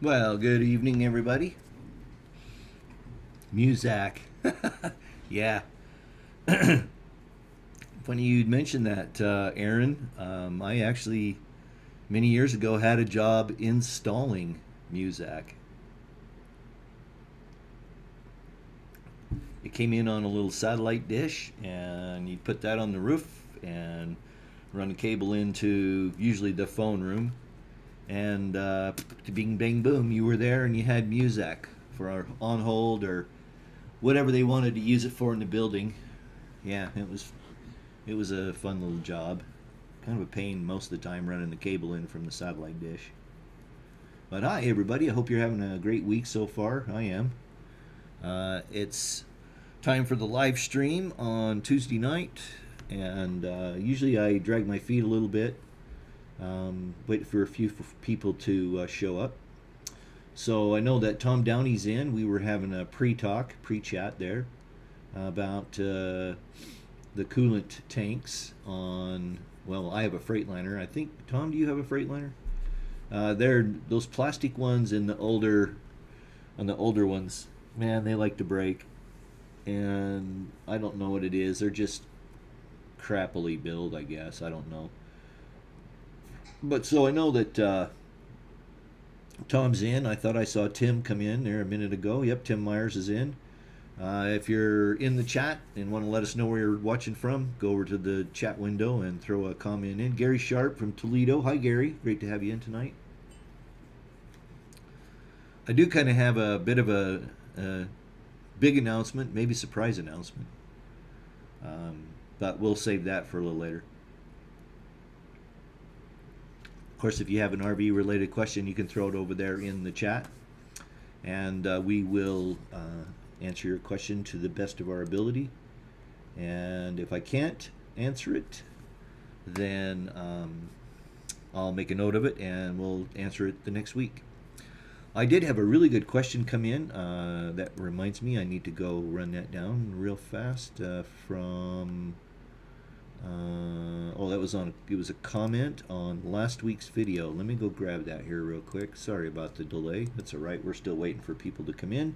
Well, good evening, everybody. Muzak. Yeah. Funny you'd mentioned that, Aaron. I actually, many years ago, had a job installing Muzak. It came in on a little satellite dish, and you'd put that on the roof and run a cable into usually the phone room. And bing, bang, boom, you were there and you had Muzak for our on hold or whatever they wanted to use it for in the building. Yeah, it was a fun little job. Kind of a pain most of the time running the cable in from the satellite dish. But hi everybody, I hope you're having a great week so far. I am. It's time for the live stream on Tuesday night, and usually I drag my feet a little bit, wait for a few people to show up. So I know that Tom Downey's in. We were having a pre-chat there about the coolant tanks on. Well, I have a Freightliner. I think Tom, do you have a Freightliner? They're those plastic ones in the older, on the older ones. Man, they like to break, and I don't know what it is. They're just crappily built, I guess. I don't know. But so I know that Tom's in. I thought I saw Tim come in there a minute ago. Yep, Tim Myers is in. If you're in the chat and want to let us know where you're watching from, go over to the chat window and throw a comment in. Gary Sharp from Toledo. Hi, Gary. Great to have you in tonight. I do kind of have a bit of a big announcement, maybe surprise announcement. But we'll save that for a little later. Of course, if you have an RV related question, you can throw it over there in the chat, and we will answer your question to the best of our ability. And if I can't answer it, then I'll make a note of it and we'll answer it the next week. I did have a really good question come in. That reminds me, I need to go run that down real fast from. That was on. It was a comment on last week's video. Let me go grab that here real quick. Sorry about the delay. That's all right. We're still waiting for people to come in.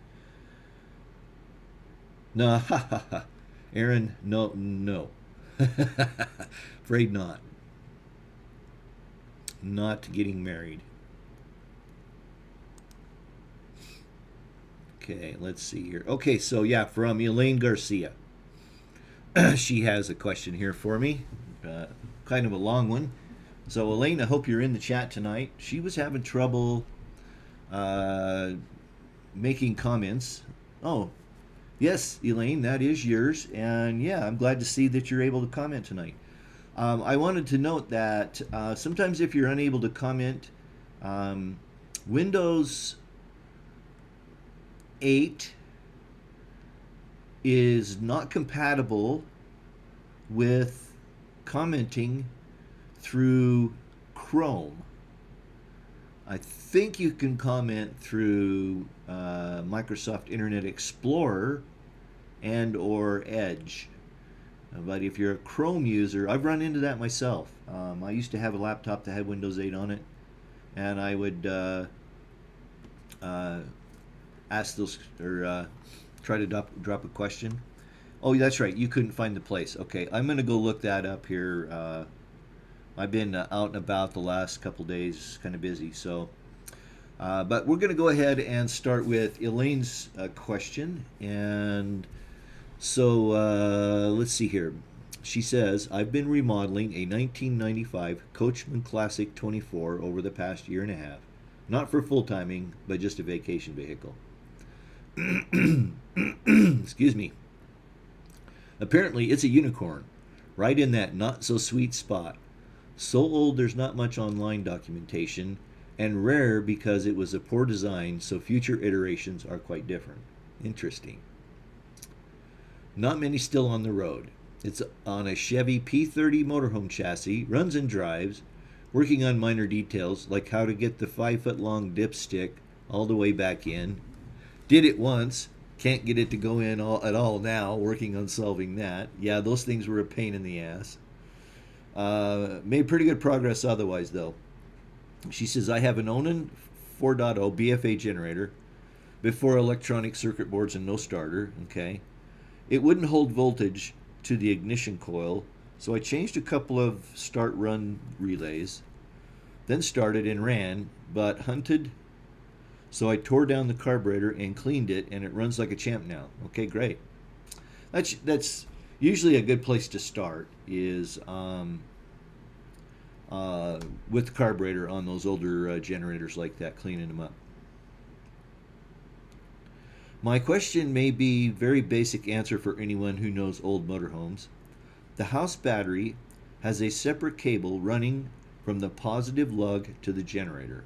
No, ha ha ha. Aaron, no. Afraid not. Not getting married. Okay, let's see here. Okay, so yeah, from Elaine Garcia. She has a question here for me. Kind of a long one. So Elaine, I hope you're in the chat tonight. She was having trouble making comments. Oh, yes, Elaine, that is yours. And yeah, I'm glad to see that you're able to comment tonight. I wanted to note that sometimes if you're unable to comment, Windows 8 is not compatible with commenting through Chrome. I think you can comment through Microsoft Internet Explorer and or Edge. But if you're a Chrome user, I've run into that myself. I used to have a laptop that had Windows 8 on it, and I would ask those or try to drop a question. Oh, that's right. You couldn't find the place. Okay, I'm going to go look that up here. I've been out and about the last couple days, kind of busy. So, but we're going to go ahead and start with Elaine's question. And so let's see here. She says, I've been remodeling a 1995 Coachman Classic 24 over the past year and a half. Not for full timing, but just a vacation vehicle. Excuse me. Apparently, it's a unicorn, right in that not so sweet spot. So old there's not much online documentation, and rare because it was a poor design, so future iterations are quite different. Interesting. Not many still on the road. It's on a Chevy P30 motorhome chassis, runs and drives, working on minor details like how to get the 5-foot-long dipstick all the way back in. Did it once, can't get it to go in at all now, working on solving that. Yeah, those things were a pain in the ass. Made pretty good progress otherwise, though. She says, I have an Onan 4.0 BFA generator, before electronic circuit boards and no starter, okay? It wouldn't hold voltage to the ignition coil, so I changed a couple of start-run relays, then started and ran, but hunted, so I tore down the carburetor and cleaned it, and it runs like a champ now. Okay, great. That's usually a good place to start, is with the carburetor on those older generators like that, cleaning them up. My question may be very basic answer for anyone who knows old motorhomes. The house battery has a separate cable running from the positive lug to the generator.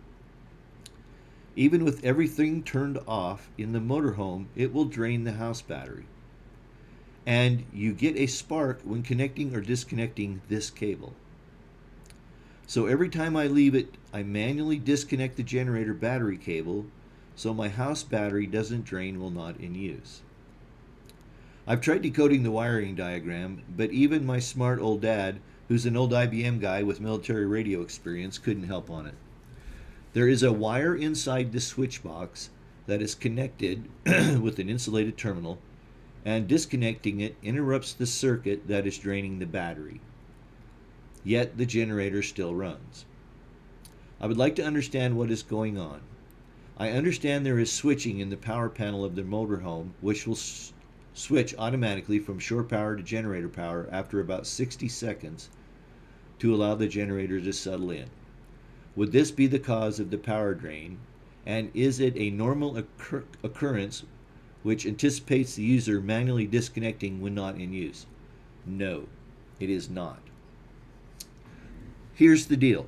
Even with everything turned off in the motorhome, it will drain the house battery. And you get a spark when connecting or disconnecting this cable. So every time I leave it, I manually disconnect the generator battery cable so my house battery doesn't drain while not in use. I've tried decoding the wiring diagram, but even my smart old dad, who's an old IBM guy with military radio experience, couldn't help on it. There is a wire inside the switch box that is connected with an insulated terminal, and disconnecting it interrupts the circuit that is draining the battery. Yet the generator still runs. I would like to understand what is going on. I understand there is switching in the power panel of the motorhome, which will switch automatically from shore power to generator power after about 60 seconds to allow the generator to settle in. Would this be the cause of the power drain? And is it a normal occurrence which anticipates the user manually disconnecting when not in use? No, it is not. Here's the deal.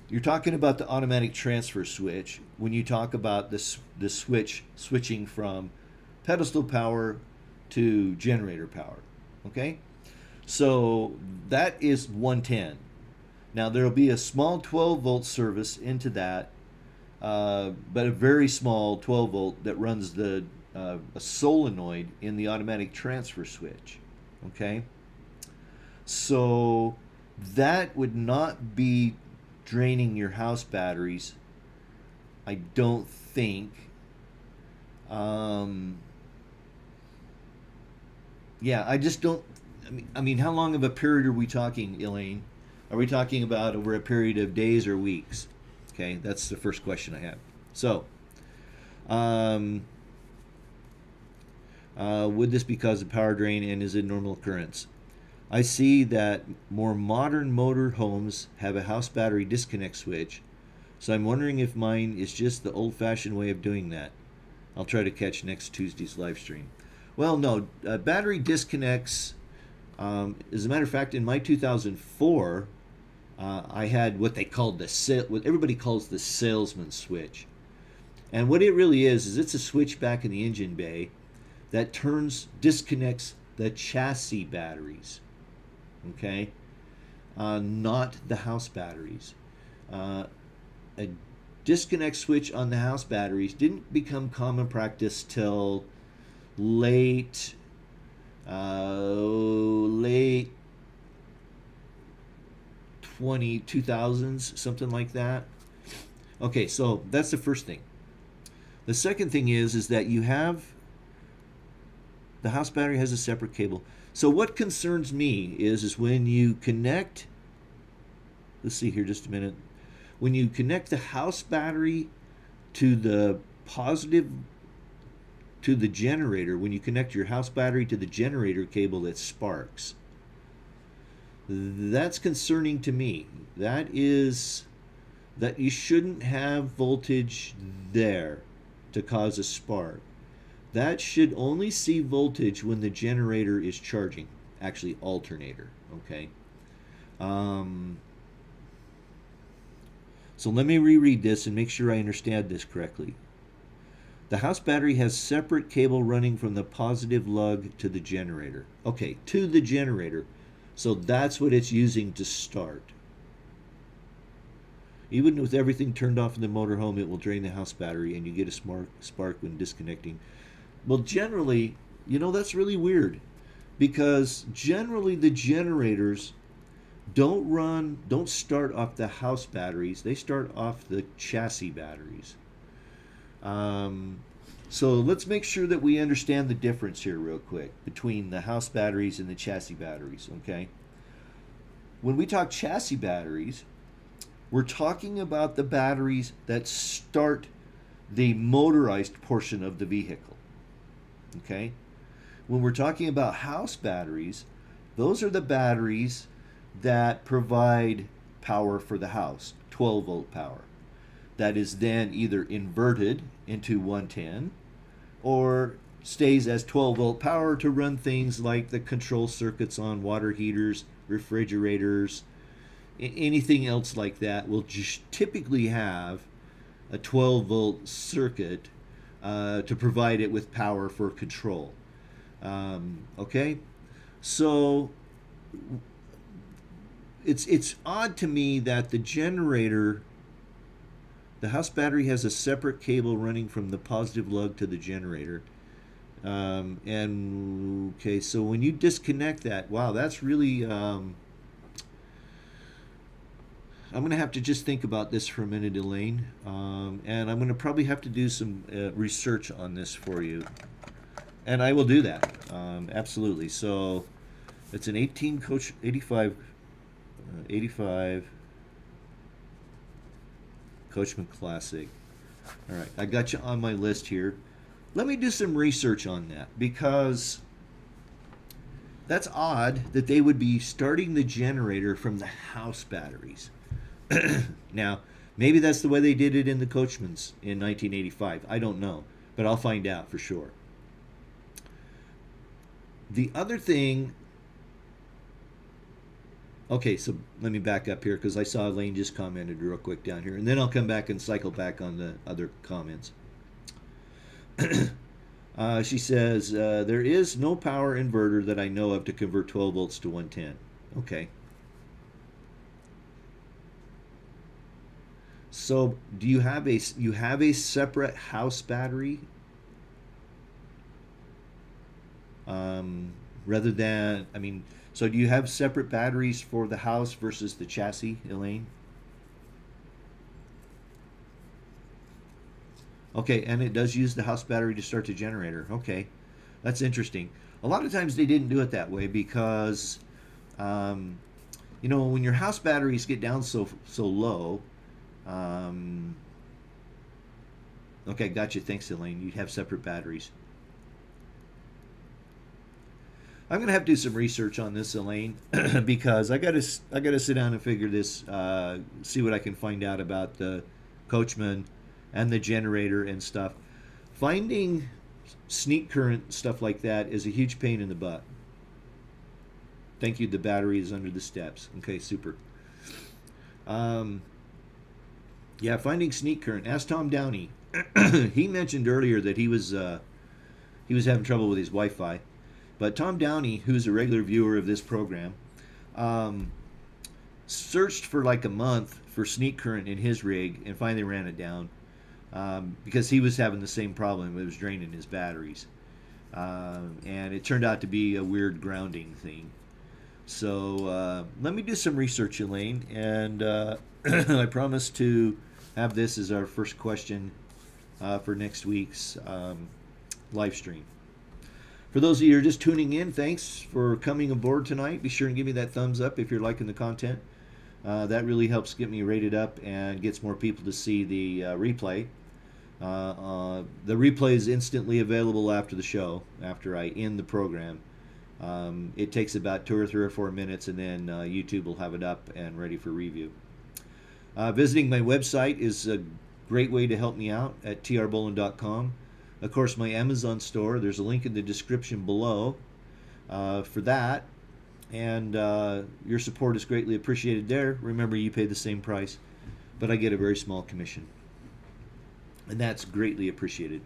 You're talking about the automatic transfer switch when you talk about the switch switching from pedestal power to generator power, okay? So that is 110. Now there'll be a small 12 volt service into that, but a very small 12 volt that runs a solenoid in the automatic transfer switch, okay? So that would not be draining your house batteries, I don't think. Yeah, I just don't. I mean, how long of a period are we talking, Elaine? Are we talking about over a period of days or weeks? Okay, that's the first question I have. So, would this be cause of power drain, and is it a normal occurrence? I see that more modern motor homes have a house battery disconnect switch, so I'm wondering if mine is just the old-fashioned way of doing that. I'll try to catch next Tuesday's live stream. Well, no, battery disconnects, as a matter of fact, in my 2004, I had what they called what everybody calls the salesman switch. And what it really is it's a switch back in the engine bay that disconnects the chassis batteries, okay? Not the house batteries. A disconnect switch on the house batteries didn't become common practice till late 2000s, something like that. Okay, so that's the first thing. The second thing is that you have the house battery has a separate cable. So what concerns me is when you connect, let's see here just a minute, when you connect the house battery to the positive, to the generator, when you connect your house battery to the generator cable that sparks, that's concerning to me. That is that you shouldn't have voltage there to cause a spark. That should only see voltage when the generator is charging, actually alternator, okay? So let me reread this and make sure I understand this correctly. The house battery has separate cable running from the positive lug to the generator. Okay, to the generator. So that's what it's using to start. Even with everything turned off in the motorhome, it will drain the house battery and you get a spark when disconnecting. Well, generally, you know, that's really weird because generally the generators don't start off the house batteries. They start off the chassis batteries. Um, so let's make sure that we understand the difference here real quick between the house batteries and the chassis batteries, okay? When we talk chassis batteries, we're talking about the batteries that start the motorized portion of the vehicle, okay? When we're talking about house batteries, those are the batteries that provide power for the house, 12 volt power. That is then either inverted into 110 or stays as 12 volt power to run things like the control circuits on water heaters, refrigerators, anything else like that will just typically have a 12 volt circuit to provide it with power for control. Okay, so it's odd to me that the generator, the house battery, has a separate cable running from the positive lug to the generator. And okay, so when you disconnect that, wow, that's really I'm going to have to just think about this for a minute, Elaine. And I'm going to probably have to do some research on this for you. And I will do that. Absolutely. So it's an 18 coach 85 Coachman Classic. All right, I got you on my list here. Let me do some research on that, because that's odd that they would be starting the generator from the house batteries. Now, maybe that's the way they did it in the Coachmans in 1985. I don't know, but I'll find out for sure. The other thing, okay, so let me back up here because I saw Elaine just commented real quick down here, and then I'll come back and cycle back on the other comments. She says, there is no power inverter that I know of to convert 12 volts to 110. Okay. So do you have a separate house battery? Rather than, I mean, so do you have separate batteries for the house versus the chassis, Elaine? Okay, and it does use the house battery to start the generator. Okay, that's interesting. A lot of times they didn't do it that way because, you know, when your house batteries get down so low, okay, gotcha. Thanks, Elaine. You have separate batteries. I'm gonna have to do some research on this, Elaine, because I gotta sit down and figure this, see what I can find out about the Coachman and the generator and stuff. Finding sneak current stuff like that is a huge pain in the butt. Thank you. The battery is under the steps. Okay, super. Yeah, finding sneak current. Ask Tom Downey. He mentioned earlier that he was having trouble with his Wi-Fi. But Tom Downey, who's a regular viewer of this program, searched for like a month for sneak current in his rig and finally ran it down because he was having the same problem. It was draining his batteries. And it turned out to be a weird grounding thing. So let me do some research, Elaine, and I promise to have this as our first question for next week's live stream. For those of you who are just tuning in, thanks for coming aboard tonight. Be sure and give me that thumbs up if you're liking the content. That really helps get me rated up and gets more people to see the replay. The replay is instantly available after the show, after I end the program. It takes about 2 or 3 or 4 minutes, and then YouTube will have it up and ready for review. Visiting my website is a great way to help me out at trbolin.com. Of course, my Amazon store, there's a link in the description below for that. And your support is greatly appreciated there. Remember, you pay the same price, but I get a very small commission. And that's greatly appreciated.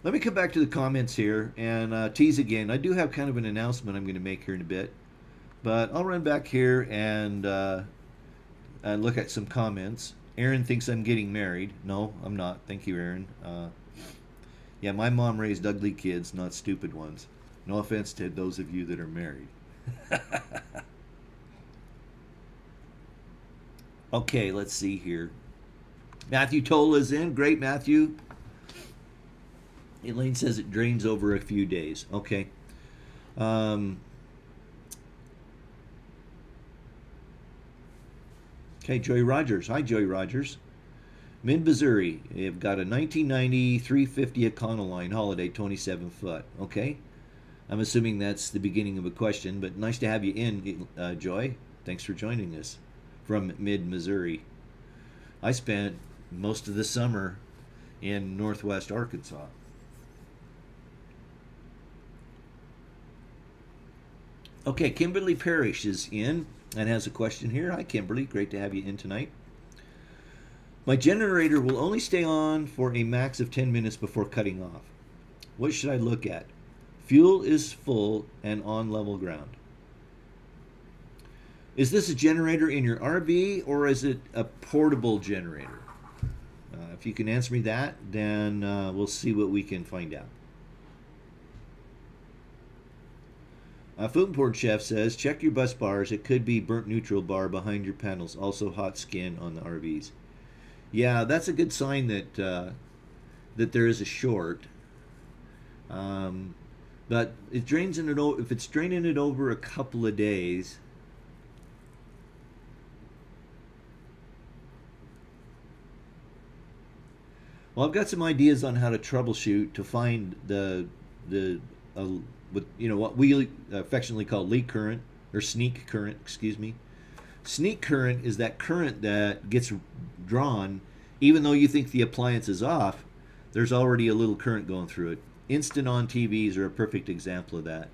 Let me come back to the comments here and tease again. I do have kind of an announcement I'm going to make here in a bit. But I'll run back here and look at some comments. Aaron thinks I'm getting married. No, I'm not. Thank you, Aaron. Yeah, my mom raised ugly kids, not stupid ones. No offense to those of you that are married. Okay, let's see here. Matthew Tola's in. Great, Matthew. Elaine says it drains over a few days. Okay. Um, okay, Joey Rogers. Hi, Joey Rogers. Mid Missouri. You've got a 1990 350 Econoline Holiday 27 foot. Okay. I'm assuming that's the beginning of a question, but nice to have you in, Joy. Thanks for joining us from Mid Missouri. I spent most of the summer in northwest Arkansas. Okay, Kimberly Parrish is in and has a question here. Hi, Kimberly. Great to have you in tonight. My generator will only stay on for a max of 10 minutes before cutting off. What should I look at? Fuel is full and on level ground. Is this a generator in your RV or is it a portable generator? If you can answer me that, then we'll see what we can find out. Foodport Chef says, check your bus bars. It could be burnt neutral bar behind your panels. Also hot skin on the RVs. Yeah, that's a good sign that that there is a short. But it drains in it. If it's draining it over a couple of days, well, I've got some ideas on how to troubleshoot to find the what we affectionately call leak current or sneak current. Excuse me. Sneak current is that current that gets drawn even though you think the appliance is off. There's already a little current going through it. Instant on TVs are a perfect example of that.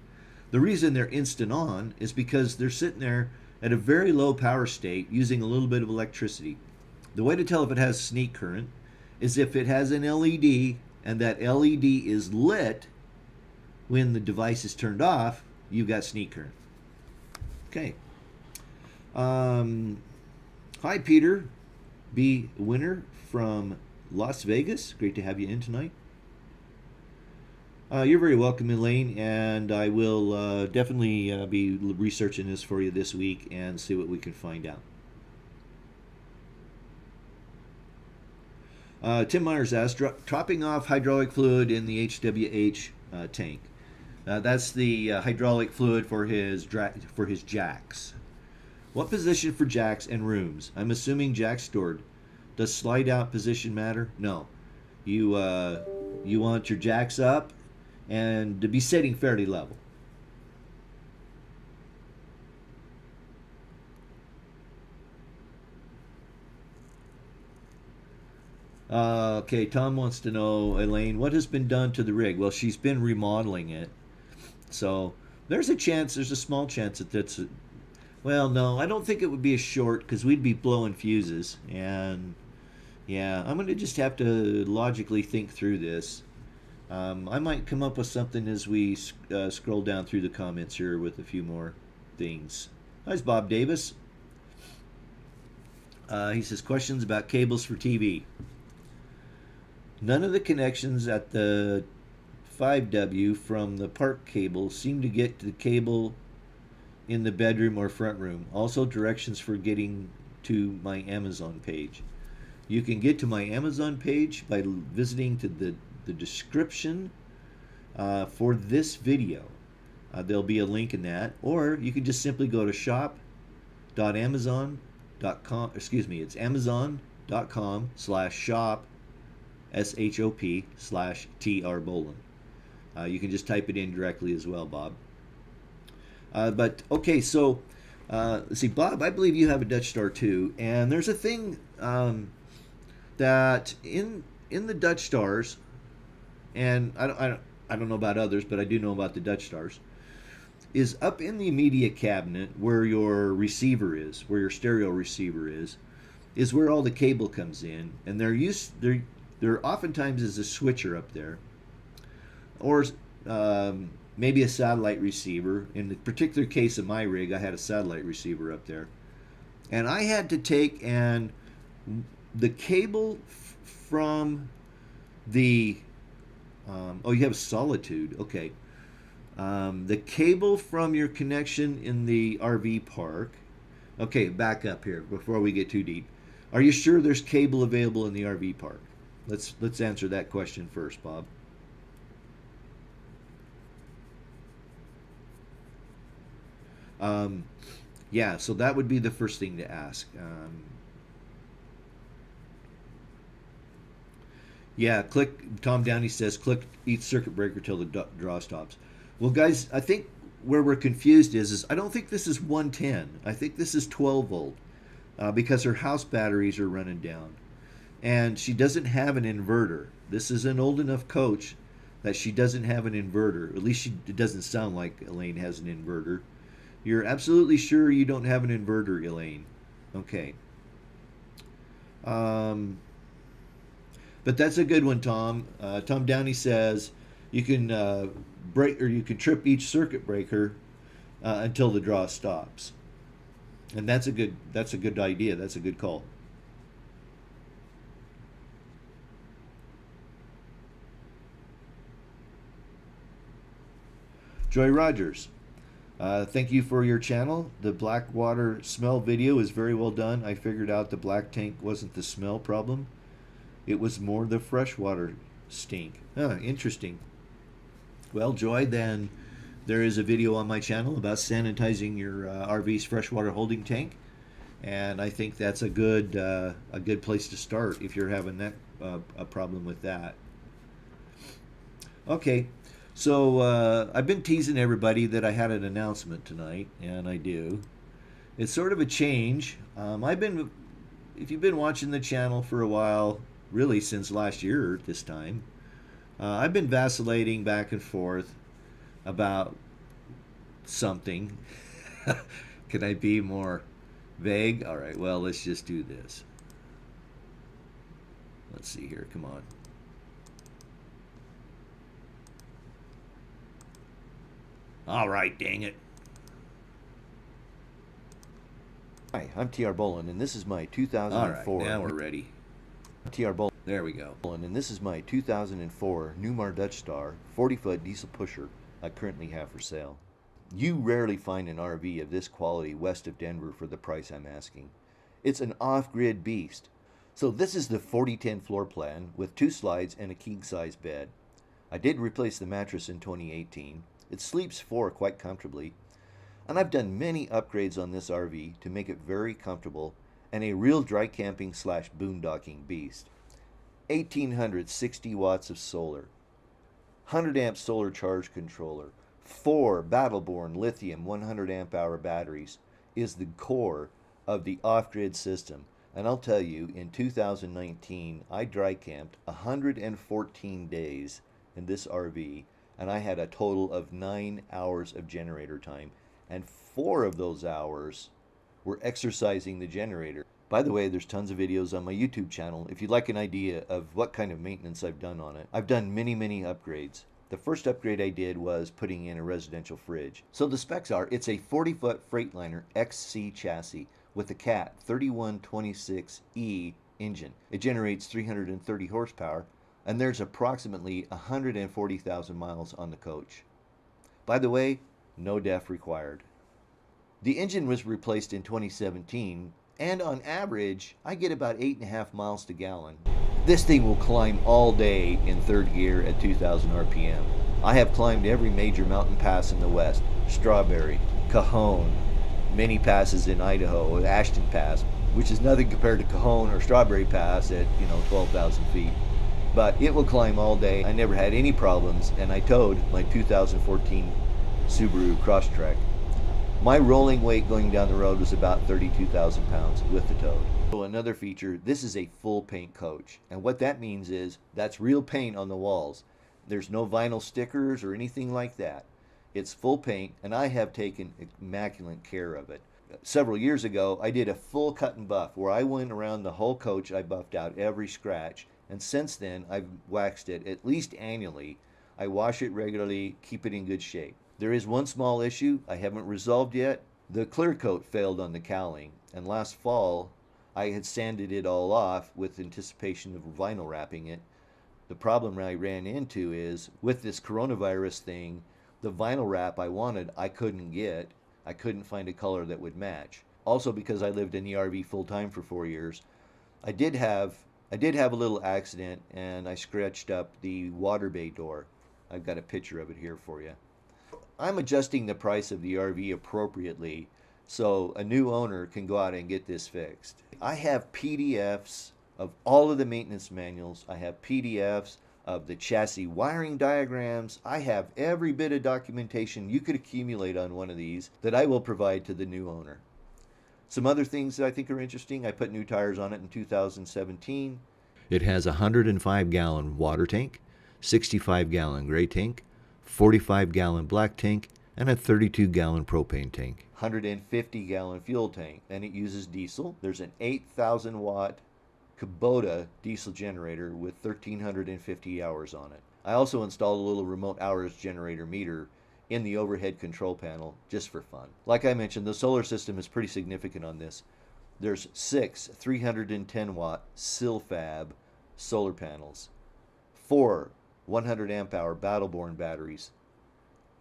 The reason they're instant on is because they're sitting there at a very low power state using a little bit of electricity. The way to tell if it has sneak current is if it has an LED and that LED is lit when the device is turned off, you've got sneak current. Okay. Hi, Peter B. Winner from Las Vegas. Great to have you in tonight. You're very welcome, Elaine, and I will definitely be researching this for you this week and see what we can find out. Tim Myers asked, dropping off hydraulic fluid in the HWH tank. That's the hydraulic fluid for his jacks. What position for jacks and rooms? I'm assuming jacks stored. Does slide out position matter? No. You want your jacks up and to be sitting fairly level. Okay, Tom wants to know, Elaine, what has been done to the rig? Well, she's been remodeling it. So there's a small chance that that's, well, no, I don't think it would be a short because we'd be blowing fuses. And yeah, I'm going to just have to logically think through this. I might come up with something as we scroll down through the comments here with a few more things. Hi, Bob Davis. He says, questions about cables for TV. None of the connections at the 5W from the park cable seem to get to the cable in the bedroom or front room. Also, directions for getting to my Amazon page. You can get to my Amazon page by visiting to the description for this video. There'll be a link in that, or you can just simply go to shop.amazon.com. Excuse me, it's amazon.com/shop SHOP/TR Boland. You can just type it in directly as well, Bob. But okay, so let's see, Bob, I believe you have a Dutch Star too, and there's a thing that in the Dutch Stars, and I don't know about others, but I do know about the Dutch Stars, is up in the media cabinet where your receiver is, where your stereo receiver is where all the cable comes in, and there oftentimes is a switcher up there, or maybe a satellite receiver. In the particular case of my rig, I had a satellite receiver up there, and I had to take and the cable from the oh, you have Solitude, okay. The cable from your connection in the RV park Okay, back up here before we get too deep. Are you sure there's cable available in the RV park? Let's answer that question first, Bob. Um, yeah, so that would be the first thing to ask. Yeah, click. Tom Downey says click each circuit breaker till the draw stops. Well, guys, I think where we're confused is I don't think this is 110. I think this is 12 volt because her house batteries are running down, and she doesn't have an inverter. This is an old enough coach that she doesn't have an inverter. At least it doesn't sound like Elaine has an inverter. You're absolutely sure you don't have an inverter, Elaine? Okay. Um, but that's a good one, Tom. Tom Downey says you can break or you can trip each circuit breaker until the draw stops, and that's a good idea. That's a good call. Joy Rogers, thank you for your channel. The black water smell video is very well done. I figured out the black tank wasn't the smell problem. It was more the freshwater stink. Interesting. Well, Joy, then there is a video on my channel about sanitizing your RV's freshwater holding tank, and I think that's a good place to start if you're having that a problem with that. Okay, so I've been teasing everybody that I had an announcement tonight, and I do. It's sort of a change. If you've been watching the channel for a while, really since last year at this time, I've been vacillating back and forth about something. Can I be more vague? All right, well, let's just do this. Let's see here. Come on. All right, dang it. Hi, I'm TR Bolin, and this is my All 2004. right, now we're ready. TR Bolin, There we go. and this is my 2004 Newmar Dutch Star 40-foot diesel pusher I currently have for sale. You rarely find an RV of this quality west of Denver for the price I'm asking. It's an off-grid beast. So this is the 4010 floor plan with 2 slides and a king-size bed. I did replace the mattress in 2018. It sleeps 4 quite comfortably. And I've done many upgrades on this RV to make it very comfortable and a real dry camping / boondocking beast. 1860 watts of solar, 100 amp solar charge controller, 4 Battleborn lithium 100 amp hour batteries is the core of the off-grid system. And I'll tell you, in 2019, I dry camped 114 days in this RV, and I had a total of 9 hours of generator time, and 4 of those hours were exercising the generator. By the way, there's tons of videos on my YouTube channel if you'd like an idea of what kind of maintenance I've done on it. I've done many upgrades. The first upgrade I did was putting in a residential fridge. So the specs are, it's a 40-foot Freightliner XC chassis with a CAT 3126E engine. It generates 330 horsepower, and there's approximately 140,000 miles on the coach. By the way, no DEF required. The engine was replaced in 2017, and on average, I get about 8.5 miles to gallon. This thing will climb all day in 3rd gear at 2,000 RPM. I have climbed every major mountain pass in the West: Strawberry, Cajon, many passes in Idaho, Ashton Pass, which is nothing compared to Cajon or Strawberry Pass at 12,000 feet. But it will climb all day. I never had any problems, and I towed my 2014 Subaru Crosstrek. My rolling weight going down the road was about 32,000 pounds with the tow. So another feature, this is a full paint coach. And what that means is that's real paint on the walls. There's no vinyl stickers or anything like that. It's full paint, and I have taken immaculate care of it. Several years ago, I did a full cut and buff where I went around the whole coach. I buffed out every scratch. And since then, I've waxed it at least annually. I wash it regularly, keep it in good shape. There is one small issue I haven't resolved yet. The clear coat failed on the cowling, and last fall I had sanded it all off with anticipation of vinyl wrapping it. The problem I ran into is with this coronavirus thing, the vinyl wrap I wanted I couldn't get. I couldn't find a color that would match. Also, because I lived in the RV full time for 4 years, I did have a little accident, and I scratched up the water bay door. I've got a picture of it here for you. I'm adjusting the price of the RV appropriately so a new owner can go out and get this fixed. I have PDFs of all of the maintenance manuals. I have PDFs of the chassis wiring diagrams. I have every bit of documentation you could accumulate on one of these that I will provide to the new owner. Some other things that I think are interesting: I put new tires on it in 2017. It has a 105-gallon water tank, 65-gallon gray tank, 45-gallon black tank, and a 32-gallon propane tank. 150-gallon fuel tank, and it uses diesel. There's an 8,000-watt Kubota diesel generator with 1,350 hours on it. I also installed a little remote hours generator meter in the overhead control panel just for fun. Like I mentioned, the solar system is pretty significant on this. There's 6 310-watt Silfab solar panels, 4 100 amp hour Battleborn batteries,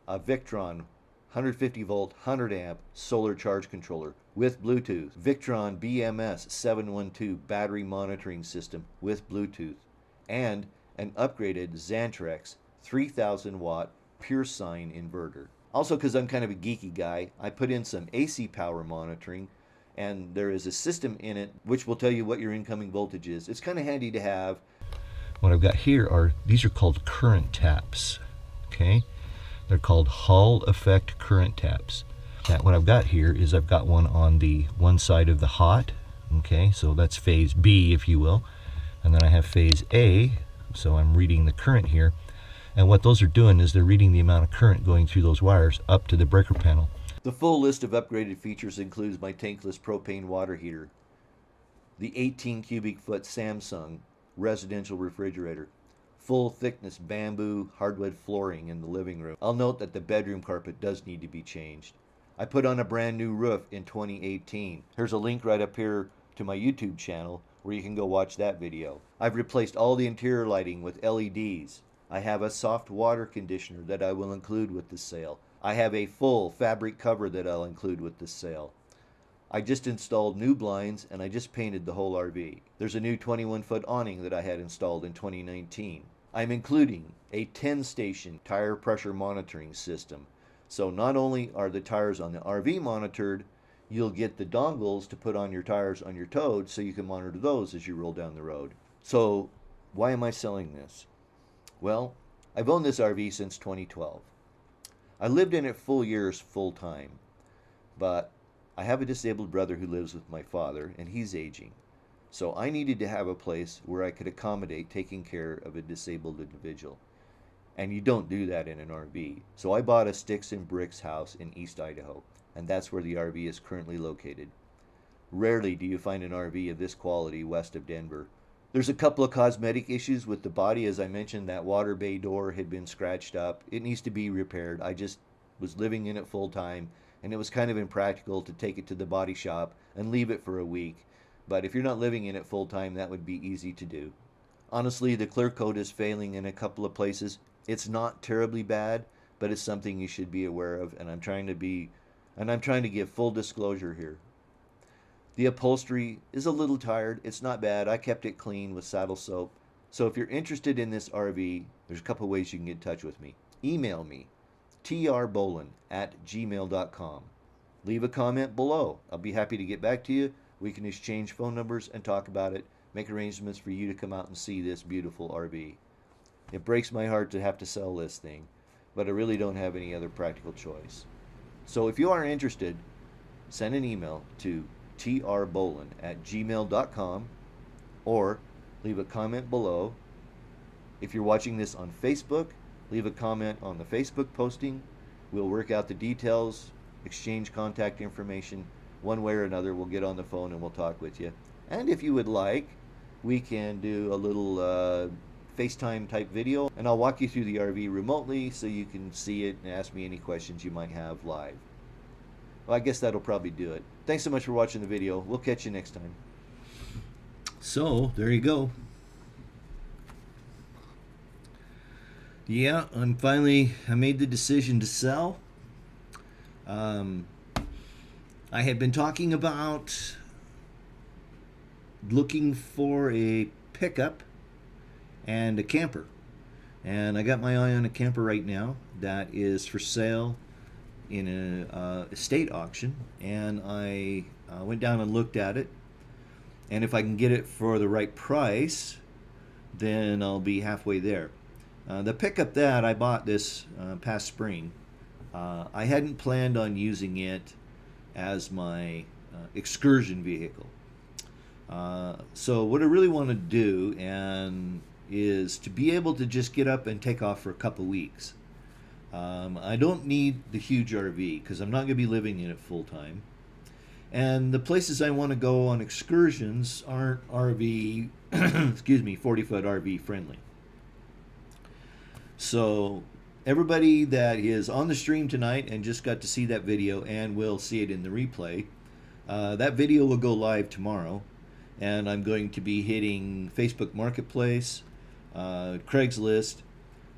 a Victron 150-volt 100-amp solar charge controller with Bluetooth, Victron BMS 712 battery monitoring system with Bluetooth, and an upgraded Xantrex 3,000-watt pure sine inverter. Also, because I'm kind of a geeky guy, I put in some AC power monitoring, and there is a system in it which will tell you what your incoming voltage is. It's kind of handy to have. What I've got here these are called current taps, okay? They're called Hall effect current taps. What I've got here is I've got one on the one side of the hot, okay? So that's phase B, if you will. And then I have phase A, so I'm reading the current here. And what those are doing is they're reading the amount of current going through those wires up to the breaker panel. The full list of upgraded features includes my tankless propane water heater, the 18 cubic foot Samsung residential refrigerator, full thickness bamboo hardwood flooring in the living room. I'll note that the bedroom carpet does need to be changed. I put on a brand new roof in 2018. Here's a link right up here to my YouTube channel where you can go watch that video. I've replaced all the interior lighting with LEDs. I have a soft water conditioner that I will include with this sale. I have a full fabric cover that I'll include with this sale. I just installed new blinds, and I just painted the whole RV. There's a new 21-foot awning that I had installed in 2019. I'm including a 10-station tire pressure monitoring system. So not only are the tires on the RV monitored, you'll get the dongles to put on your tires on your Toad so you can monitor those as you roll down the road. So why am I selling this? Well, I've owned this RV since 2012. I lived in it full years full time, but I have a disabled brother who lives with my father, and he's aging. So I needed to have a place where I could accommodate taking care of a disabled individual. And you don't do that in an RV. So I bought a sticks and bricks house in East Idaho, and that's where the RV is currently located. Rarely do you find an RV of this quality west of Denver. There's a couple of cosmetic issues with the body. As I mentioned, that water bay door had been scratched up. It needs to be repaired. I just was living in it full time, and it was kind of impractical to take it to the body shop and leave it for a week. But if you're not living in it full time, that would be easy to do. Honestly, the clear coat is failing in a couple of places. It's not terribly bad, but it's something you should be aware of, and I'm trying to give full disclosure here. The upholstery is a little tired. It's not bad. I kept it clean with saddle soap. So if you're interested in this RV, there's a couple of ways you can get in touch with me. Email me, trbolin@gmail.com. Leave a comment below. I'll be happy to get back to you. We can exchange phone numbers and talk about it, make arrangements for you to come out and see this beautiful RV. It breaks my heart to have to sell this thing, but I really don't have any other practical choice. So if you are interested, send an email to trbolin@gmail.com or leave a comment below. If you're watching this on Facebook, leave a comment on the Facebook posting. We'll work out the details, exchange contact information. One way or another, we'll get on the phone and we'll talk with you. And if you would like, we can do a little FaceTime type video, and I'll walk you through the RV remotely so you can see it and ask me any questions you might have live. Well, I guess that'll probably do it. Thanks so much for watching the video. We'll catch you next time. So, there you go. Yeah, I made the decision to sell. I had been talking about looking for a pickup and a camper. And I got my eye on a camper right now that is for sale in an estate auction. And I went down and looked at it. And if I can get it for the right price, then I'll be halfway there. The pickup that I bought this past spring, I hadn't planned on using it as my excursion vehicle. So what I really want to do is to be able to just get up and take off for a couple weeks. I don't need the huge RV because I'm not going to be living in it full time. And the places I want to go on excursions aren't RV, 40-foot RV friendly. So everybody that is on the stream tonight and just got to see that video and will see it in the replay, that video will go live tomorrow. And I'm going to be hitting Facebook Marketplace, Craigslist.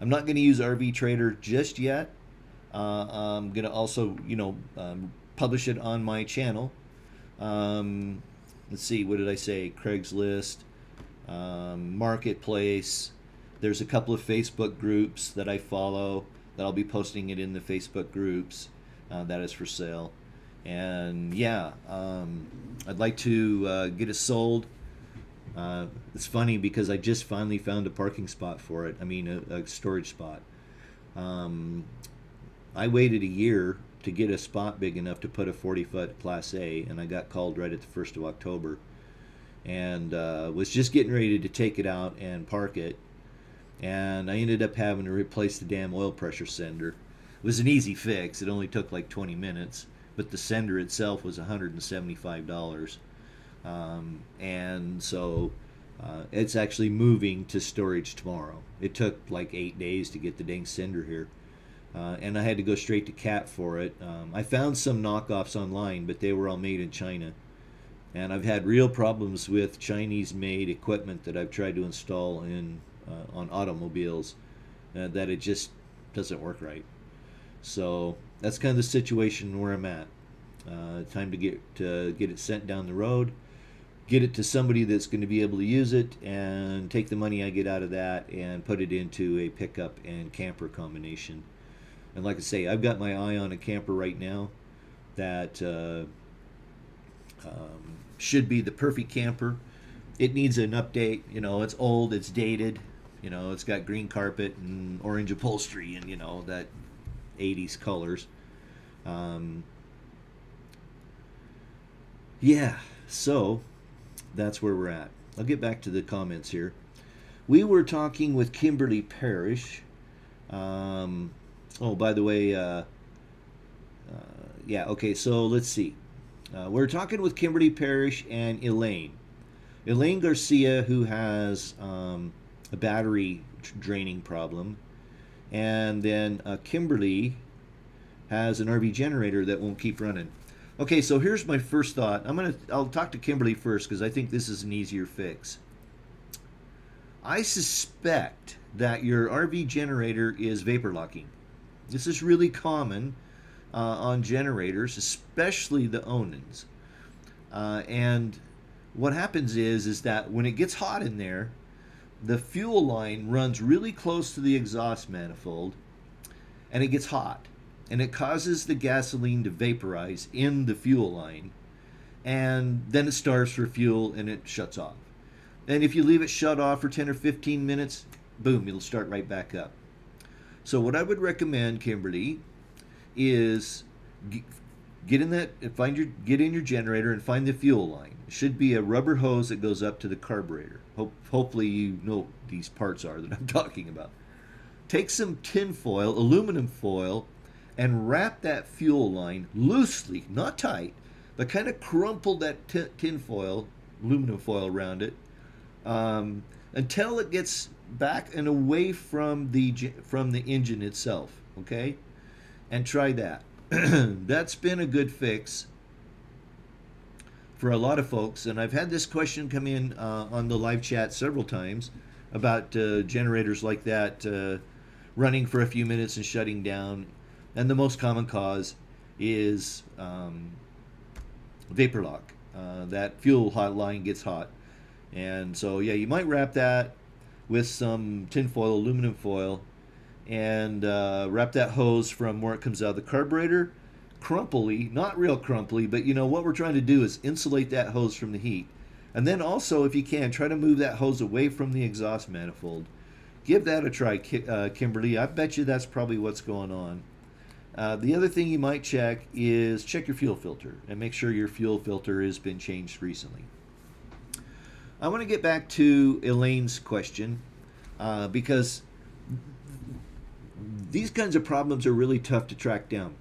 I'm not going to use RV Trader just yet. I'm going to also, publish it on my channel. Let's see, what did I say? Craigslist, Marketplace. There's a couple of Facebook groups that I follow that I'll be posting it in the Facebook groups that is for sale. And yeah, I'd like to get it sold. It's funny because I just finally found a parking spot for it. I mean, a storage spot. I waited a year to get a spot big enough to put a 40-foot Class A, and I got called right at the 1st of October. And was just getting ready to take it out and park it. And I ended up having to replace the damn oil pressure sender. It was an easy fix. It only took like 20 minutes. But the sender itself was $175. And so it's actually moving to storage tomorrow. It took like 8 days to get the dang sender here. And I had to go straight to CAT for it. I found some knockoffs online, but they were all made in China. And I've had real problems with Chinese-made equipment that I've tried to install on automobiles, that it just doesn't work right. So that's kind of the situation where I'm at. Time to get it sent down the road, get it to somebody that's going to be able to use it, and take the money I get out of that and put it into a pickup and camper combination. And like I say, I've got my eye on a camper right now that should be the perfect camper. It needs an update. It's old, it's dated. It's got green carpet and orange upholstery and that 80s colors. Yeah, so that's where we're at. I'll get back to the comments here. We were talking with Kimberly Parrish. Oh, by the way, yeah, okay, so let's see. We're talking with Kimberly Parrish and Elaine. Elaine Garcia, who has a battery draining problem. And then Kimberly has an RV generator that won't keep running. Okay, so here's my first thought. I'll talk to Kimberly first because I think this is an easier fix. I suspect that your RV generator is vapor locking. This is really common on generators, especially the Onins. And what happens is that when it gets hot in there, the fuel line runs really close to the exhaust manifold, and it gets hot. And it causes the gasoline to vaporize in the fuel line, and then it starves for fuel and it shuts off. And if you leave it shut off for 10 or 15 minutes, boom, it'll start right back up. So what I would recommend, Kimberly, is get in your generator and find the fuel line. It should be a rubber hose that goes up to the carburetor. Hopefully you know what these parts are that I'm talking about. Take some tin foil, aluminum foil, and wrap that fuel line loosely, not tight, but kind of crumple that tin foil, aluminum foil around it, until it gets back and away from the engine itself. Okay, and try that. That's been a good fix for a lot of folks, and I've had this question come in on the live chat several times about generators like that running for a few minutes and shutting down. And the most common cause is vapor lock. That fuel hot line gets hot. And so, yeah, you might wrap that with some tin foil, aluminum foil, and wrap that hose from where it comes out of the carburetor. Crumply, not real crumply, but you know what we're trying to do is insulate that hose from the heat. And then also, if you can, try to move that hose away from the exhaust manifold. Give that a try, Kimberly. I bet you that's probably what's going on. The other thing you might check is check your fuel filter and make sure your fuel filter has been changed recently. I want to get back to Elaine's question because these kinds of problems are really tough to track down.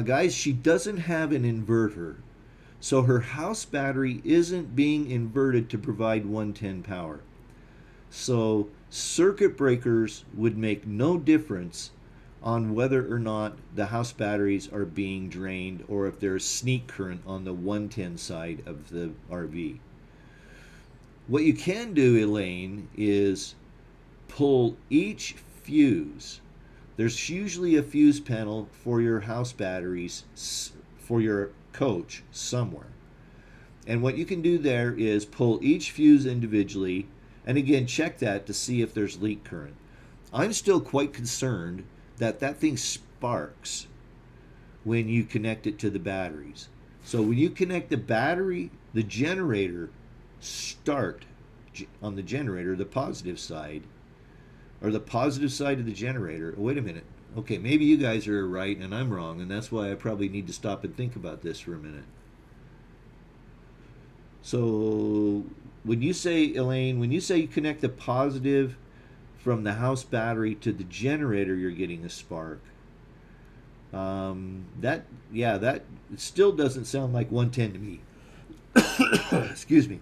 Guys, she doesn't have an inverter, so her house battery isn't being inverted to provide 110 power. So circuit breakers would make no difference on whether or not the house batteries are being drained or if there's sneak current on the 110 side of the RV. What you can do, Elaine, is pull each fuse. There's usually a fuse panel for your house batteries for your coach somewhere. And what you can do there is pull each fuse individually, and again, check that to see if there's leak current. I'm still quite concerned that that thing sparks when you connect it to the batteries. So when you connect the battery, the generator, start on the generator, the positive side, or the positive side of the generator. Wait a minute. Okay, maybe you guys are right and I'm wrong, and that's why I probably need to stop and think about this for a minute. So when you say, Elaine, when you say you connect the positive from the house battery to the generator, you're getting a spark. That still doesn't sound like 110 to me. Excuse me.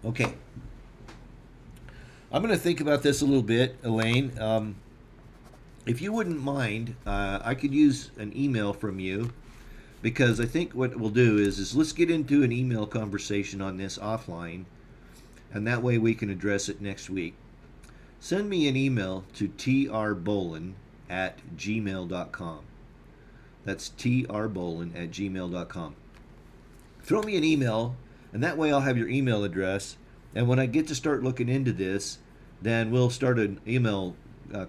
Okay. I'm going to think about this a little bit, Elaine. If you wouldn't mind, I could use an email from you, because I think what we'll do is let's get into an email conversation on this offline, and that way we can address it next week. Send me an email to trbolin@gmail.com. That's trbolin@gmail.com. Throw me an email, and that way I'll have your email address, and when I get to start looking into this, then we'll start an email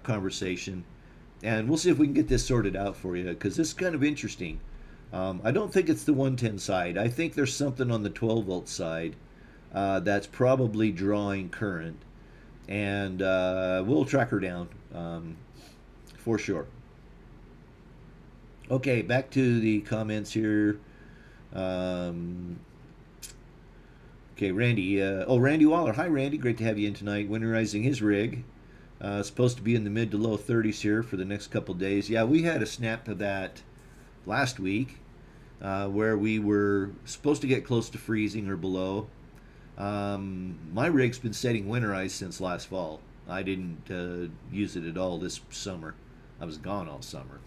conversation, and we'll see if we can get this sorted out for you, because this is kind of interesting. I don't think it's the 110 side. I think there's something on the 12 volt side that's probably drawing current, and we'll track her down for sure. Okay, back to the comments here. Okay, Randy. Randy Waller. Hi, Randy. Great to have you in tonight. Winterizing his rig. Supposed to be in the mid to low 30s here for the next couple days. Yeah, we had a snap of that last week where we were supposed to get close to freezing or below. My rig's been setting winterized since last fall. I didn't use it at all this summer. I was gone all summer.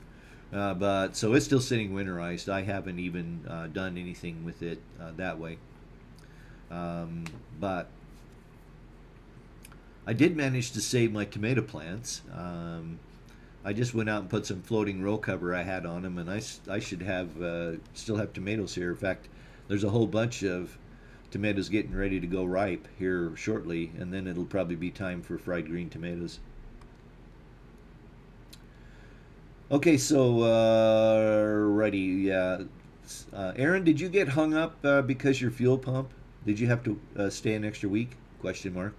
But so it's still sitting winterized. I haven't even done anything with it that way. But I did manage to save my tomato plants. I just went out and put some floating row cover I had on them, and I should have still have tomatoes here. In fact, there's a whole bunch of tomatoes getting ready to go ripe here shortly, and then it'll probably be time for fried green tomatoes. Okay, so righty, yeah. Aaron, did you get hung up because your fuel pump? Did you have to stay an extra week? Question mark.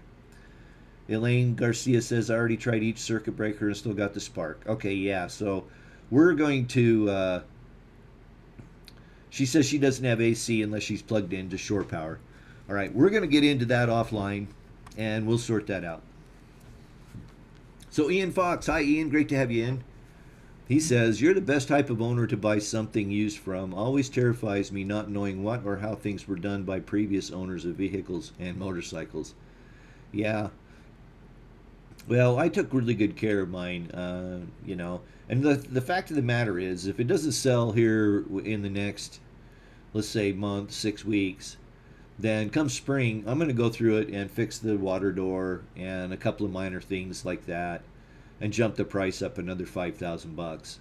Elaine Garcia says, I already tried each circuit breaker and still got the spark. Okay, yeah, so we're going to... she says she doesn't have AC unless she's plugged into shore power. All right, we're going to get into that offline, and we'll sort that out. So Ian Fox, hi Ian, great to have you in. He says, you're the best type of owner to buy something used from. Always terrifies me not knowing what or how things were done by previous owners of vehicles and motorcycles. Yeah. Well, I took really good care of mine, you know. And the fact of the matter is, if it doesn't sell here in the next, let's say, month, 6 weeks, then come spring, I'm going to go through it and fix the water door and a couple of minor things like that, and jump the price up another $5,000,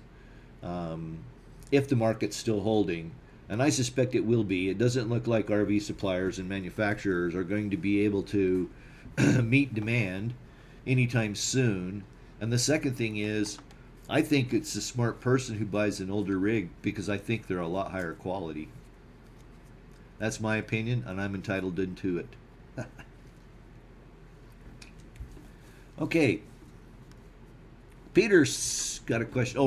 if the market's still holding. And I suspect it will be. It doesn't look like RV suppliers and manufacturers are going to be able to meet demand anytime soon. And the second thing is, I think it's a smart person who buys an older rig, because I think they're a lot higher quality. That's my opinion, and I'm entitled to it. Okay. Peter's got a question.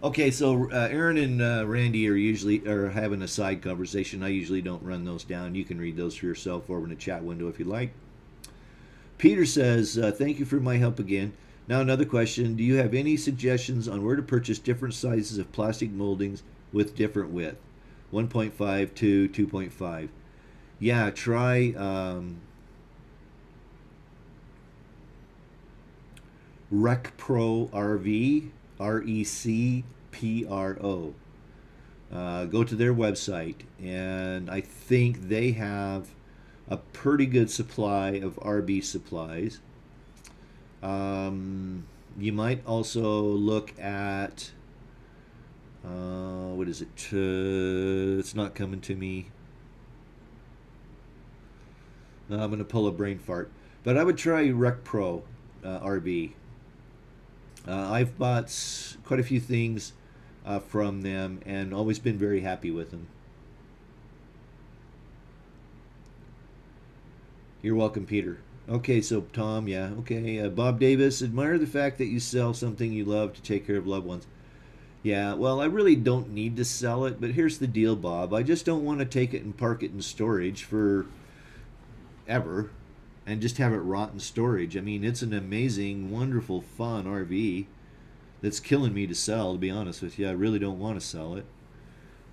Okay. So Aaron and Randy are having a side conversation. I usually don't run those down. You can read those for yourself over in the chat window if you like. Peter says, "Thank you for my help again. Now another question: do you have any suggestions on where to purchase different sizes of plastic moldings with different width, 1.5 to 2.5?" Yeah, try RecPro RV, RecPro. Go to their website, and I think they have a pretty good supply of RV supplies. You might also look at what is it? It's not coming to me. I'm going to pull a brain fart, but I would try RecPro RV. I've bought quite a few things from them and always been very happy with them. You're welcome, Peter. Okay, so Tom, yeah, okay. Bob Davis, admire the fact that you sell something you love to take care of loved ones. Yeah, well, I really don't need to sell it, but here's the deal, Bob. I just don't want to take it and park it in storage for ever and just have it rot in storage. I mean, it's an amazing, wonderful, fun RV that's killing me to sell, to be honest with you. I really don't want to sell it.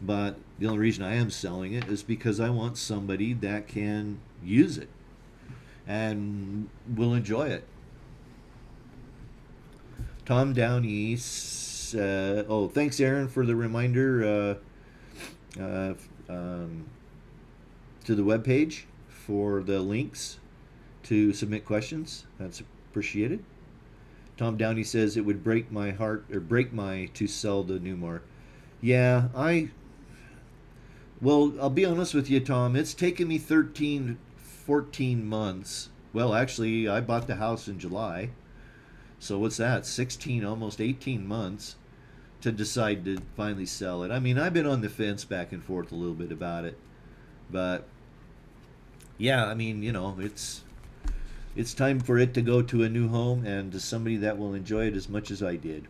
But the only reason I am selling it is because I want somebody that can use it and will enjoy it. Tom Downey, thanks, Aaron, for the reminder to the webpage for the links to submit questions. That's appreciated. Tom Downey says it would break my heart, or break my, to sell the Newmar. Yeah, well, I'll be honest with you, Tom. It's taken me 13, 14 months. Well, actually, I bought the house in July. So what's that? 16, almost 18 months to decide to finally sell it. I mean, I've been on the fence back and forth a little bit about it. But yeah, I mean, it's time for it to go to a new home and to somebody that will enjoy it as much as I did.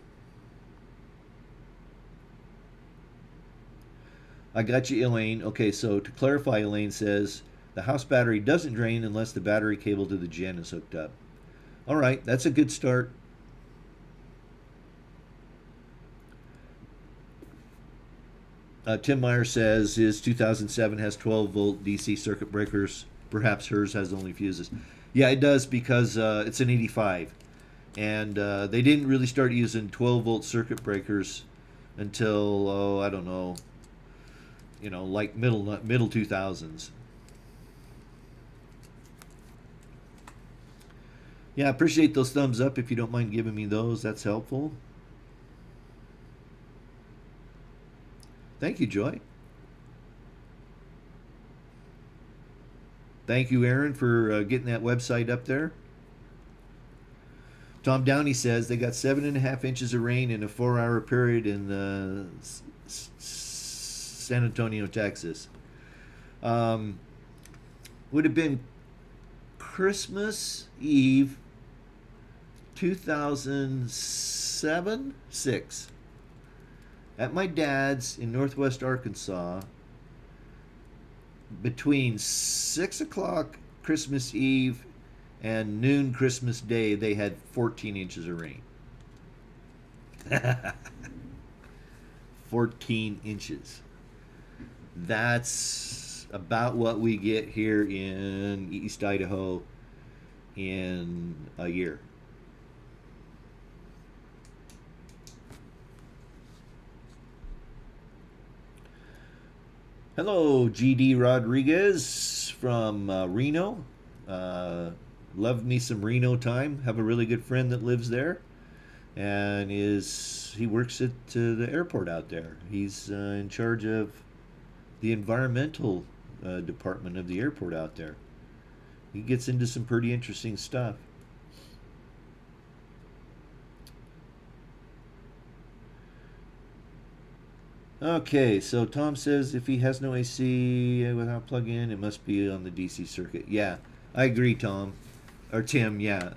I got you, Elaine. Okay, so to clarify, Elaine says the house battery doesn't drain unless the battery cable to the gen is hooked up. All right, that's a good start. Tim Meyer says his 2007 has 12-volt DC circuit breakers. Perhaps hers has only fuses. Yeah, it does, because it's an 85. And they didn't really start using 12-volt circuit breakers until, I don't know, like middle 2000s. Yeah, I appreciate those thumbs up if you don't mind giving me those. That's helpful. Thank you, Joy. Thank you, Aaron, for getting that website up there. Tom Downey says they got 7.5 inches of rain in a 4-hour period in San Antonio, Texas. Would have been Christmas Eve 2007, 6 at my dad's in Northwest Arkansas. Between 6 o'clock Christmas Eve and noon Christmas Day, they had 14 inches of rain. 14 inches. That's about what we get here in East Idaho in a year. Hello, GD Rodriguez from Reno. Love me some Reno time. Have a really good friend that lives there, and he works at the airport out there. He's in charge of the environmental department of the airport out there. He gets into some pretty interesting stuff. Okay, so Tom says if he has no AC without plug-in, it must be on the DC circuit. Yeah, I agree, Tom. Or Tim, yeah.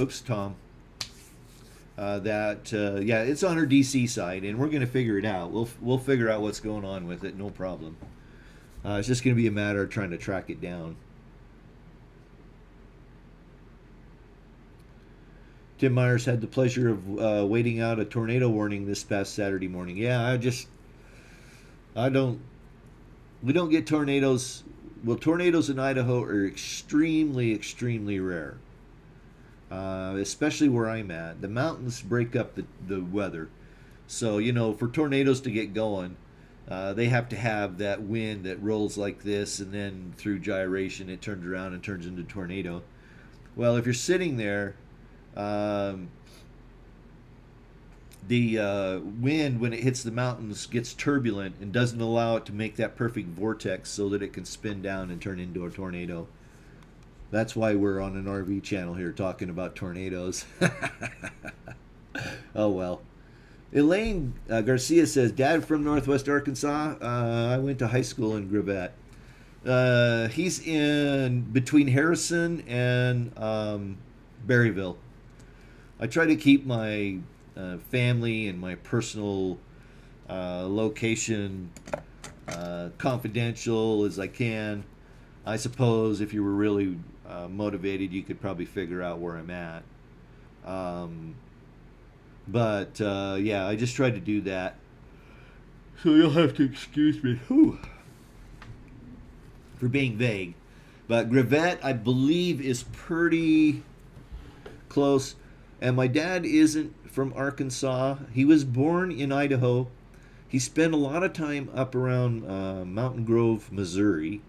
Oops, Tom. Yeah, it's on her DC side, and we're going to figure it out. We'll figure out what's going on with it, no problem. It's just going to be a matter of trying to track it down. Tim Myers had the pleasure of waiting out a tornado warning this past Saturday morning. Yeah, we don't get tornadoes. Well, tornadoes in Idaho are extremely, extremely rare. Especially where I'm at. The mountains break up the weather. So, for tornadoes to get going, they have to have that wind that rolls like this, and then through gyration it turns around and turns into a tornado. Well, if you're sitting there, the wind, when it hits the mountains, gets turbulent and doesn't allow it to make that perfect vortex so that it can spin down and turn into a tornado. That's why we're on an RV channel here talking about tornadoes. Oh well. Elaine Garcia says, Dad from Northwest Arkansas. I went to high school in Gravette. He's in between Harrison and Berryville. I try to keep my family and my personal location confidential as I can. I suppose if you were really motivated, you could probably figure out where I'm at. Yeah, I just tried to do that. So you'll have to excuse me for being vague. But Gravette, I believe, is pretty close. And my dad isn't from Arkansas. He was born in Idaho. He spent a lot of time up around Mountain Grove, Missouri.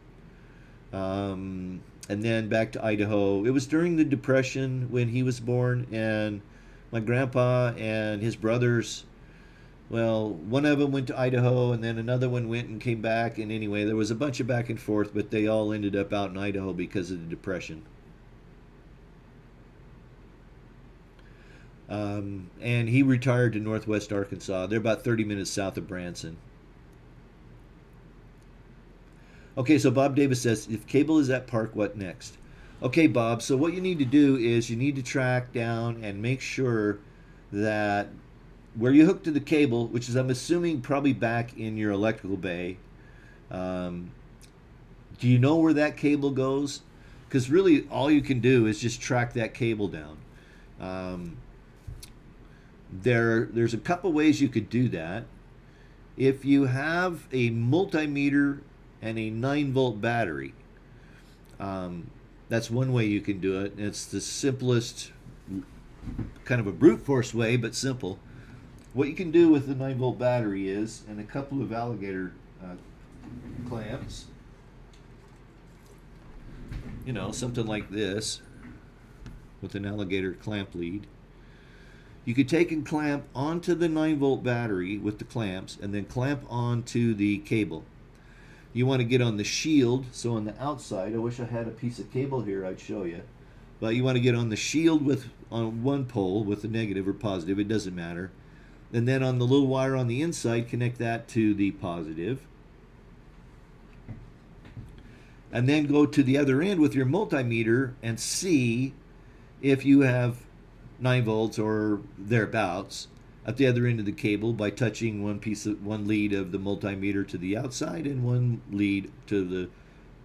And then back to Idaho. It was during the Depression when he was born, and my grandpa and his brothers, well, one of them went to Idaho, and then another one went and came back, and anyway, there was a bunch of back and forth, but they all ended up out in Idaho because of the Depression. And he retired to Northwest Arkansas. They're about 30 minutes south of Branson. Okay, so Bob Davis says, if cable is at park, what next? Okay, Bob, so what you need to do is you need to track down and make sure that where you hook to the cable, which is I'm assuming probably back in your electrical bay, do you know where that cable goes? Because really all you can do is just track that cable down. There's a couple ways you could do that. If you have a multimeter and a 9-volt battery, that's one way you can do it. It's the simplest, kind of a brute force way, but simple. What you can do with the 9-volt battery is, and a couple of alligator clamps, something like this, with an alligator clamp lead. You could take and clamp onto the 9-volt battery with the clamps, and then clamp onto the cable. You want to get on the shield, so on the outside, I wish I had a piece of cable here, I'd show you. But you want to get on the shield on one pole with the negative or positive, it doesn't matter. And then on the little wire on the inside, connect that to the positive. And then go to the other end with your multimeter and see if you have 9 volts or thereabouts at the other end of the cable by touching one lead of the multimeter to the outside and one lead to the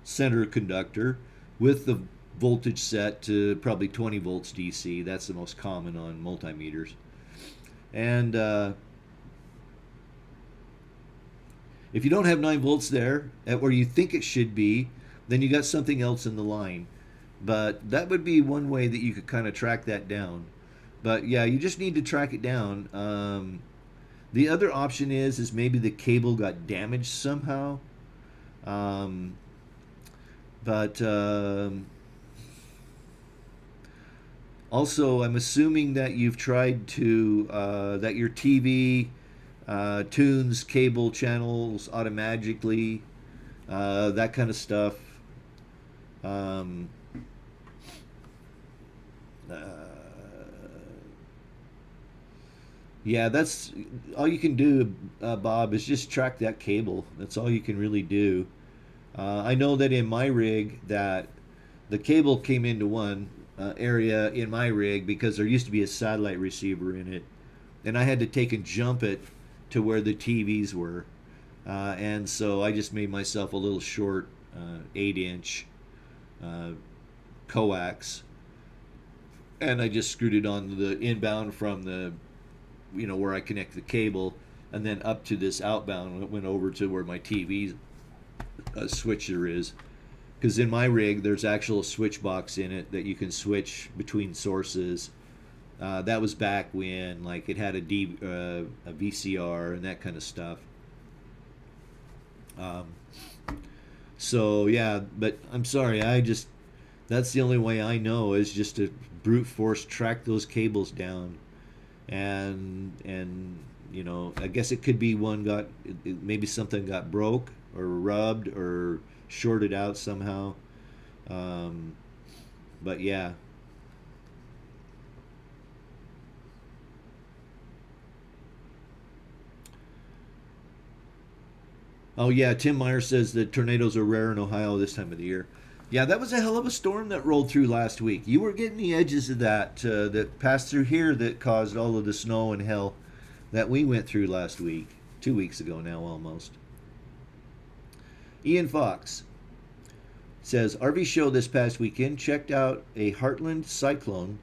center conductor with the voltage set to probably 20 volts DC. That's the most common on multimeters. And if you don't have 9 volts there at where you think it should be, then you got something else in the line. But that would be one way that you could kind of track that down. But yeah, you just need to track it down. The other option is maybe the cable got damaged somehow. But also, I'm assuming that you've tried to that your TV tunes cable channels automatically, that kind of stuff. Um, uh, yeah, that's all you can do, Bob, is just track that cable. That's all you can really do. I know that in my rig that the cable came into one area in my rig because there used to be a satellite receiver in it, and I had to take and jump it to where the TVs were, and so I just made myself a little short 8-inch coax, and I just screwed it on the inbound from the, where I connect the cable, and then up to this outbound. It went over to where my TV switcher is, because in my rig there's actual switch box in it that you can switch between sources. That was back when like it had a VCR and that kind of stuff. So yeah, but I'm sorry, that's the only way I know, is just to brute force track those cables down, and I guess it could be maybe something got broke or rubbed or shorted out somehow. But yeah. Oh yeah, Tim Meyer says that tornadoes are rare in Ohio this time of the year. Yeah, that was a hell of a storm that rolled through last week. You were getting the edges of that passed through here, that caused all of the snow and hell that we went through last week. 2 weeks ago now, almost. Ian Fox says, RV show this past weekend, checked out a Heartland Cyclone.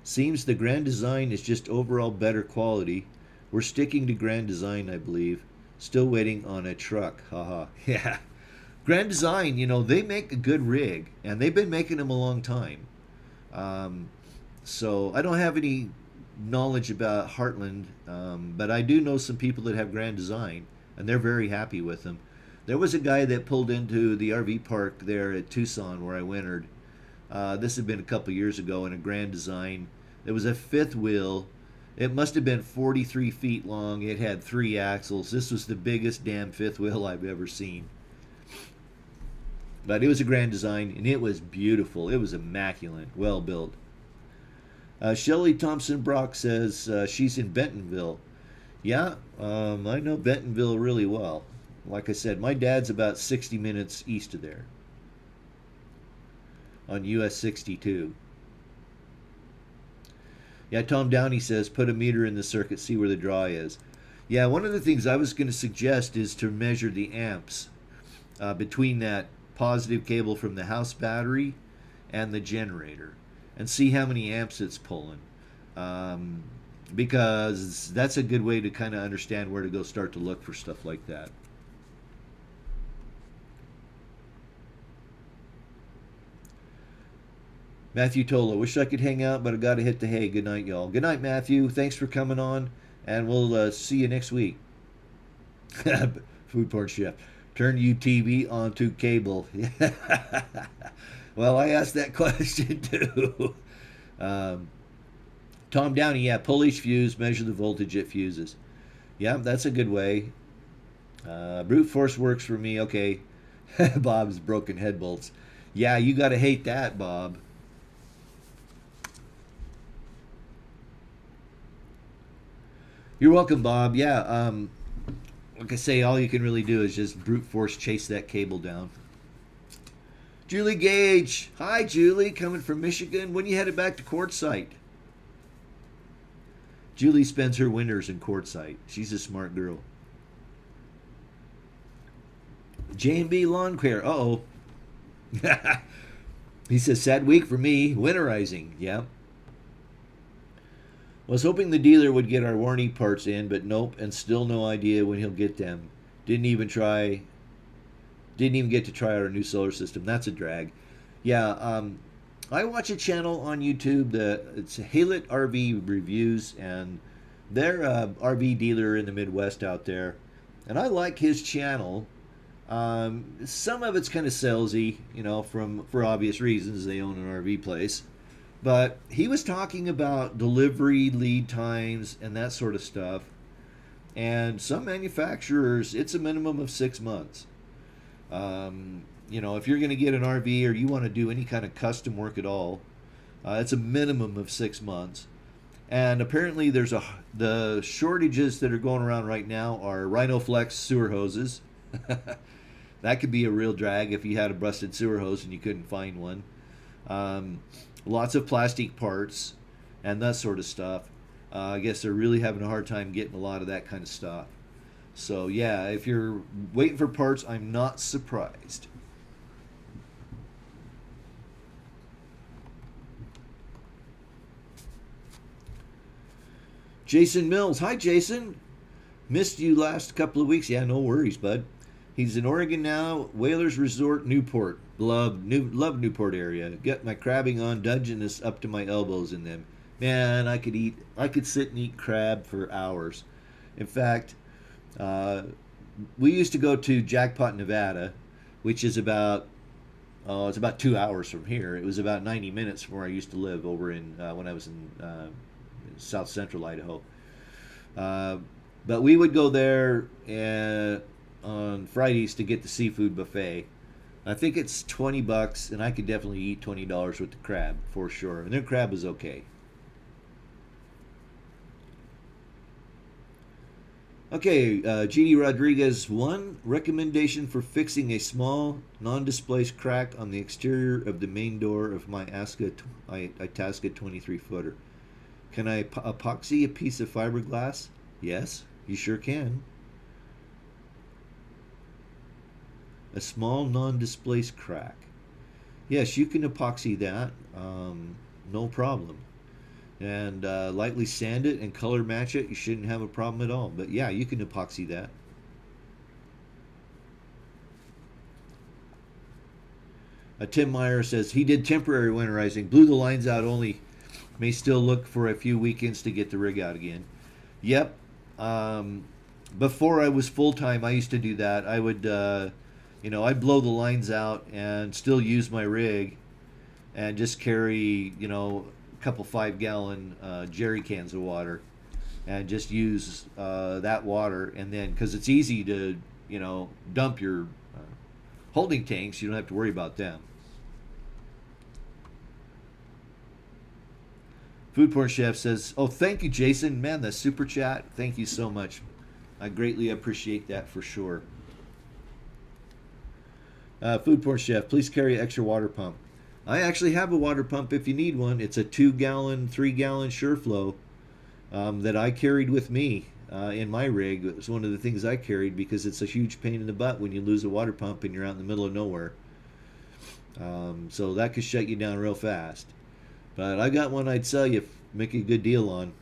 Seems the Grand Design is just overall better quality. We're sticking to Grand Design, I believe. Still waiting on a truck. Haha. Yeah. Grand Design, they make a good rig, and they've been making them a long time. So I don't have any knowledge about Heartland, but I do know some people that have Grand Design, and they're very happy with them. There was a guy that pulled into the RV park there at Tucson where I wintered. This had been a couple years ago, in a Grand Design. It was a fifth wheel. It must have been 43 feet long. It had 3 axles. This was the biggest damn fifth wheel I've ever seen. But it was a Grand Design, and it was beautiful. It was immaculate, well built. Shelley Thompson Brock says she's in Bentonville. Yeah, I know Bentonville really well. Like I said, my dad's about 60 minutes east of there on US 62. Yeah, Tom Downey says, put a meter in the circuit, see where the draw is. Yeah, one of the things I was going to suggest is to measure the amps between that positive cable from the house battery and the generator, and see how many amps it's pulling. Because that's a good way to kind of understand where to go start to look for stuff like that. Matthew Tola, wish I could hang out, but I got to hit the hay. Good night, y'all. Good night, Matthew. Thanks for coming on, and we'll see you next week. Food porn chef. Turn UTV onto cable. Well, I asked that question too. Tom Downey, yeah, pull each fuse, measure the voltage it fuses. Yeah, that's a good way. Brute force works for me. Okay. Bob's broken head bolts. Yeah, you got to hate that, Bob. You're welcome, Bob. Yeah, like I say, all you can really do is just brute force chase that cable down. Julie Gage. Hi, Julie. Coming from Michigan. When you headed back to Quartzsite? Julie spends her winters in Quartzsite. She's a smart girl. J&B Lawn Care. Uh-oh. He says, sad week for me. Winterizing. Yeah. Was hoping the dealer would get our warranty parts in, but nope, and still no idea when he'll get them. Didn't even get to try our new solar system. That's a drag. Yeah, I watch a channel on YouTube it's Halet RV Reviews, and they're a RV dealer in the Midwest out there. And I like his channel Some of it's kind of salesy, for obvious reasons. They own an RV place. But he was talking about delivery lead times and that sort of stuff. And some manufacturers, it's a minimum of 6 months. If you're going to get an RV or you want to do any kind of custom work at all, it's a minimum of 6 months. And apparently, the shortages that are going around right now are Rhino-Flex sewer hoses. That could be a real drag if you had a busted sewer hose and you couldn't find one. Lots of plastic parts and that sort of stuff. I guess they're really having a hard time getting a lot of that kind of stuff. So yeah, if you're waiting for parts, I'm not surprised. Jason Mills. Hi, Jason. Missed you last couple of weeks. Yeah, no worries, bud. He's in Oregon now. Whalers Resort, Newport. Love Newport area. Get my crabbing on. Dungeness up to my elbows in them. Man, I could sit and eat crab for hours. In fact, we used to go to Jackpot, Nevada, which is it's about 2 hours from here. It was about 90 minutes from where I used to live over in when I was in South Central Idaho. But we would go there on Fridays to get the seafood buffet. I think it's $20, and I could definitely eat $20 worth of crab for sure. And their crab is okay. Okay, GD Rodriguez, one recommendation for fixing a small non-displaced crack on the exterior of the main door of my Itasca 23-footer. Can I epoxy a piece of fiberglass? Yes, you sure can. A small non-displaced crack. Yes, you can epoxy that, no problem. And lightly sand it and color match it. You shouldn't have a problem at all. But yeah, you can epoxy that. Tim Meyer says he did temporary winterizing, blew the lines out only, may still look for a few weekends to get the rig out again. Yep. Before I was full-time, I used to do that. I would, I'd blow the lines out and still use my rig and just carry, couple 5-gallon jerry cans of water and just use that water, and then because it's easy to dump your holding tanks, you don't have to worry about them. Food Porn Chef says, oh, thank you, Jason. Man, the super chat, thank you so much. I greatly appreciate that for sure. Food Porn Chef, please carry an extra water pump. I actually have a water pump if you need one. It's a 2-gallon, 3-gallon SureFlow that I carried with me in my rig. It was one of the things I carried because it's a huge pain in the butt when you lose a water pump and you're out in the middle of nowhere. So that could shut you down real fast. But I got one I'd sell you, make a good deal on.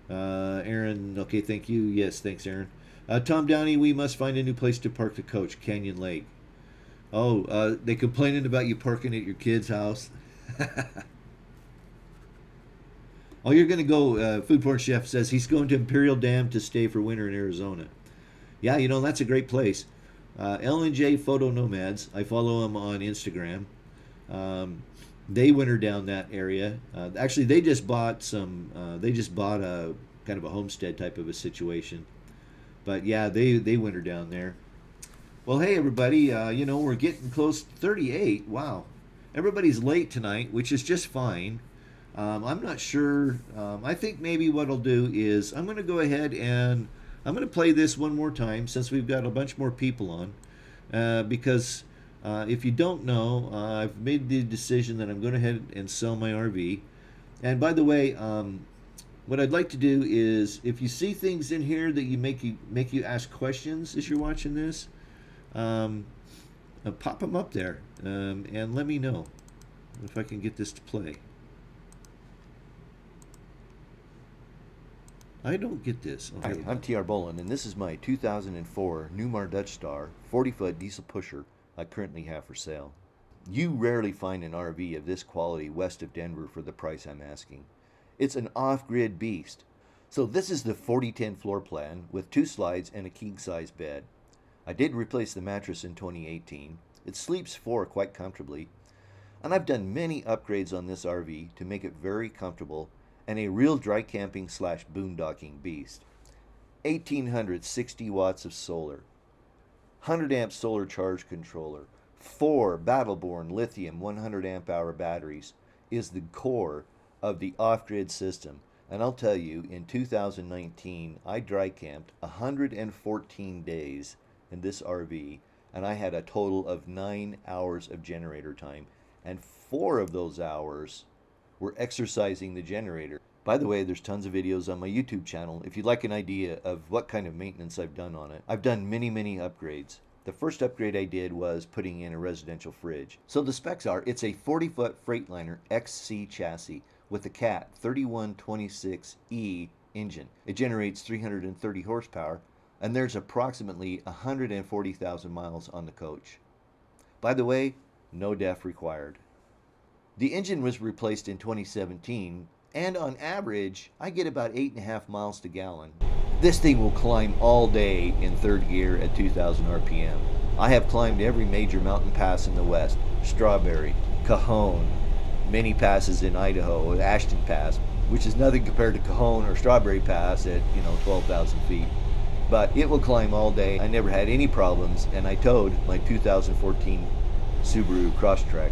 Aaron, okay, thank you. Yes, thanks, Aaron. Tom Downey, we must find a new place to park the coach, Canyon Lake. Oh, they complaining about you parking at your kid's house. Oh, you're going to go, Food Porn Chef says he's going to Imperial Dam to stay for winter in Arizona. Yeah, that's a great place. L&J Photo Nomads, I follow them on Instagram. They winter down that area. Actually, they just bought a kind of a homestead type of a situation. But yeah, they winter down there. Well, hey everybody, we're getting close to 38. Wow, everybody's late tonight, which is just fine. I'm not sure. I think maybe what I'll do is I'm going to go ahead and I'm going to play this one more time since we've got a bunch more people on. Because if you don't know, I've made the decision that I'm going to head and sell my RV. And by the way, what I'd like to do is, if you see things in here that make you ask questions as you're watching this, pop them up there and let me know if I can get this to play. I don't get this. Hi, I'm TR Bolin, and this is my 2004 Newmar Dutch Star 40-foot diesel pusher I currently have for sale. You rarely find an RV of this quality west of Denver for the price I'm asking. It's an off-grid beast, So this is the 4010 floor plan with 2 slides and a king-size bed. I did replace the mattress in 2018. It sleeps 4 quite comfortably. And I've done many upgrades on this RV to make it very comfortable and a real dry camping / boondocking beast. 1860 watts of solar, 100 amp solar charge controller, 4 Battleborn lithium 100 amp hour batteries is the core of the off-grid system. And I'll tell you, in 2019, I dry camped 114 days in this RV, and I had a total of 9 hours of generator time, and 4 of those hours were exercising the generator. By the way, there's tons of videos on my YouTube channel if you'd like an idea of what kind of maintenance I've done on it. I've done many upgrades. The first upgrade I did was putting in a residential fridge. So the specs are, it's a 40-foot Freightliner XC chassis with a CAT 3126E engine. It generates 330 horsepower, and there's approximately 140,000 miles on the coach. By the way, no DEF required. The engine was replaced in 2017, and on average, I get about 8.5 miles to gallon. This thing will climb all day in 3rd gear at 2,000 RPM. I have climbed every major mountain pass in the West: Strawberry, Cajon, many passes in Idaho, Ashton Pass, which is nothing compared to Cajon or Strawberry Pass at 12,000 feet. But it will climb all day. I never had any problems, and I towed my 2014 Subaru Crosstrek.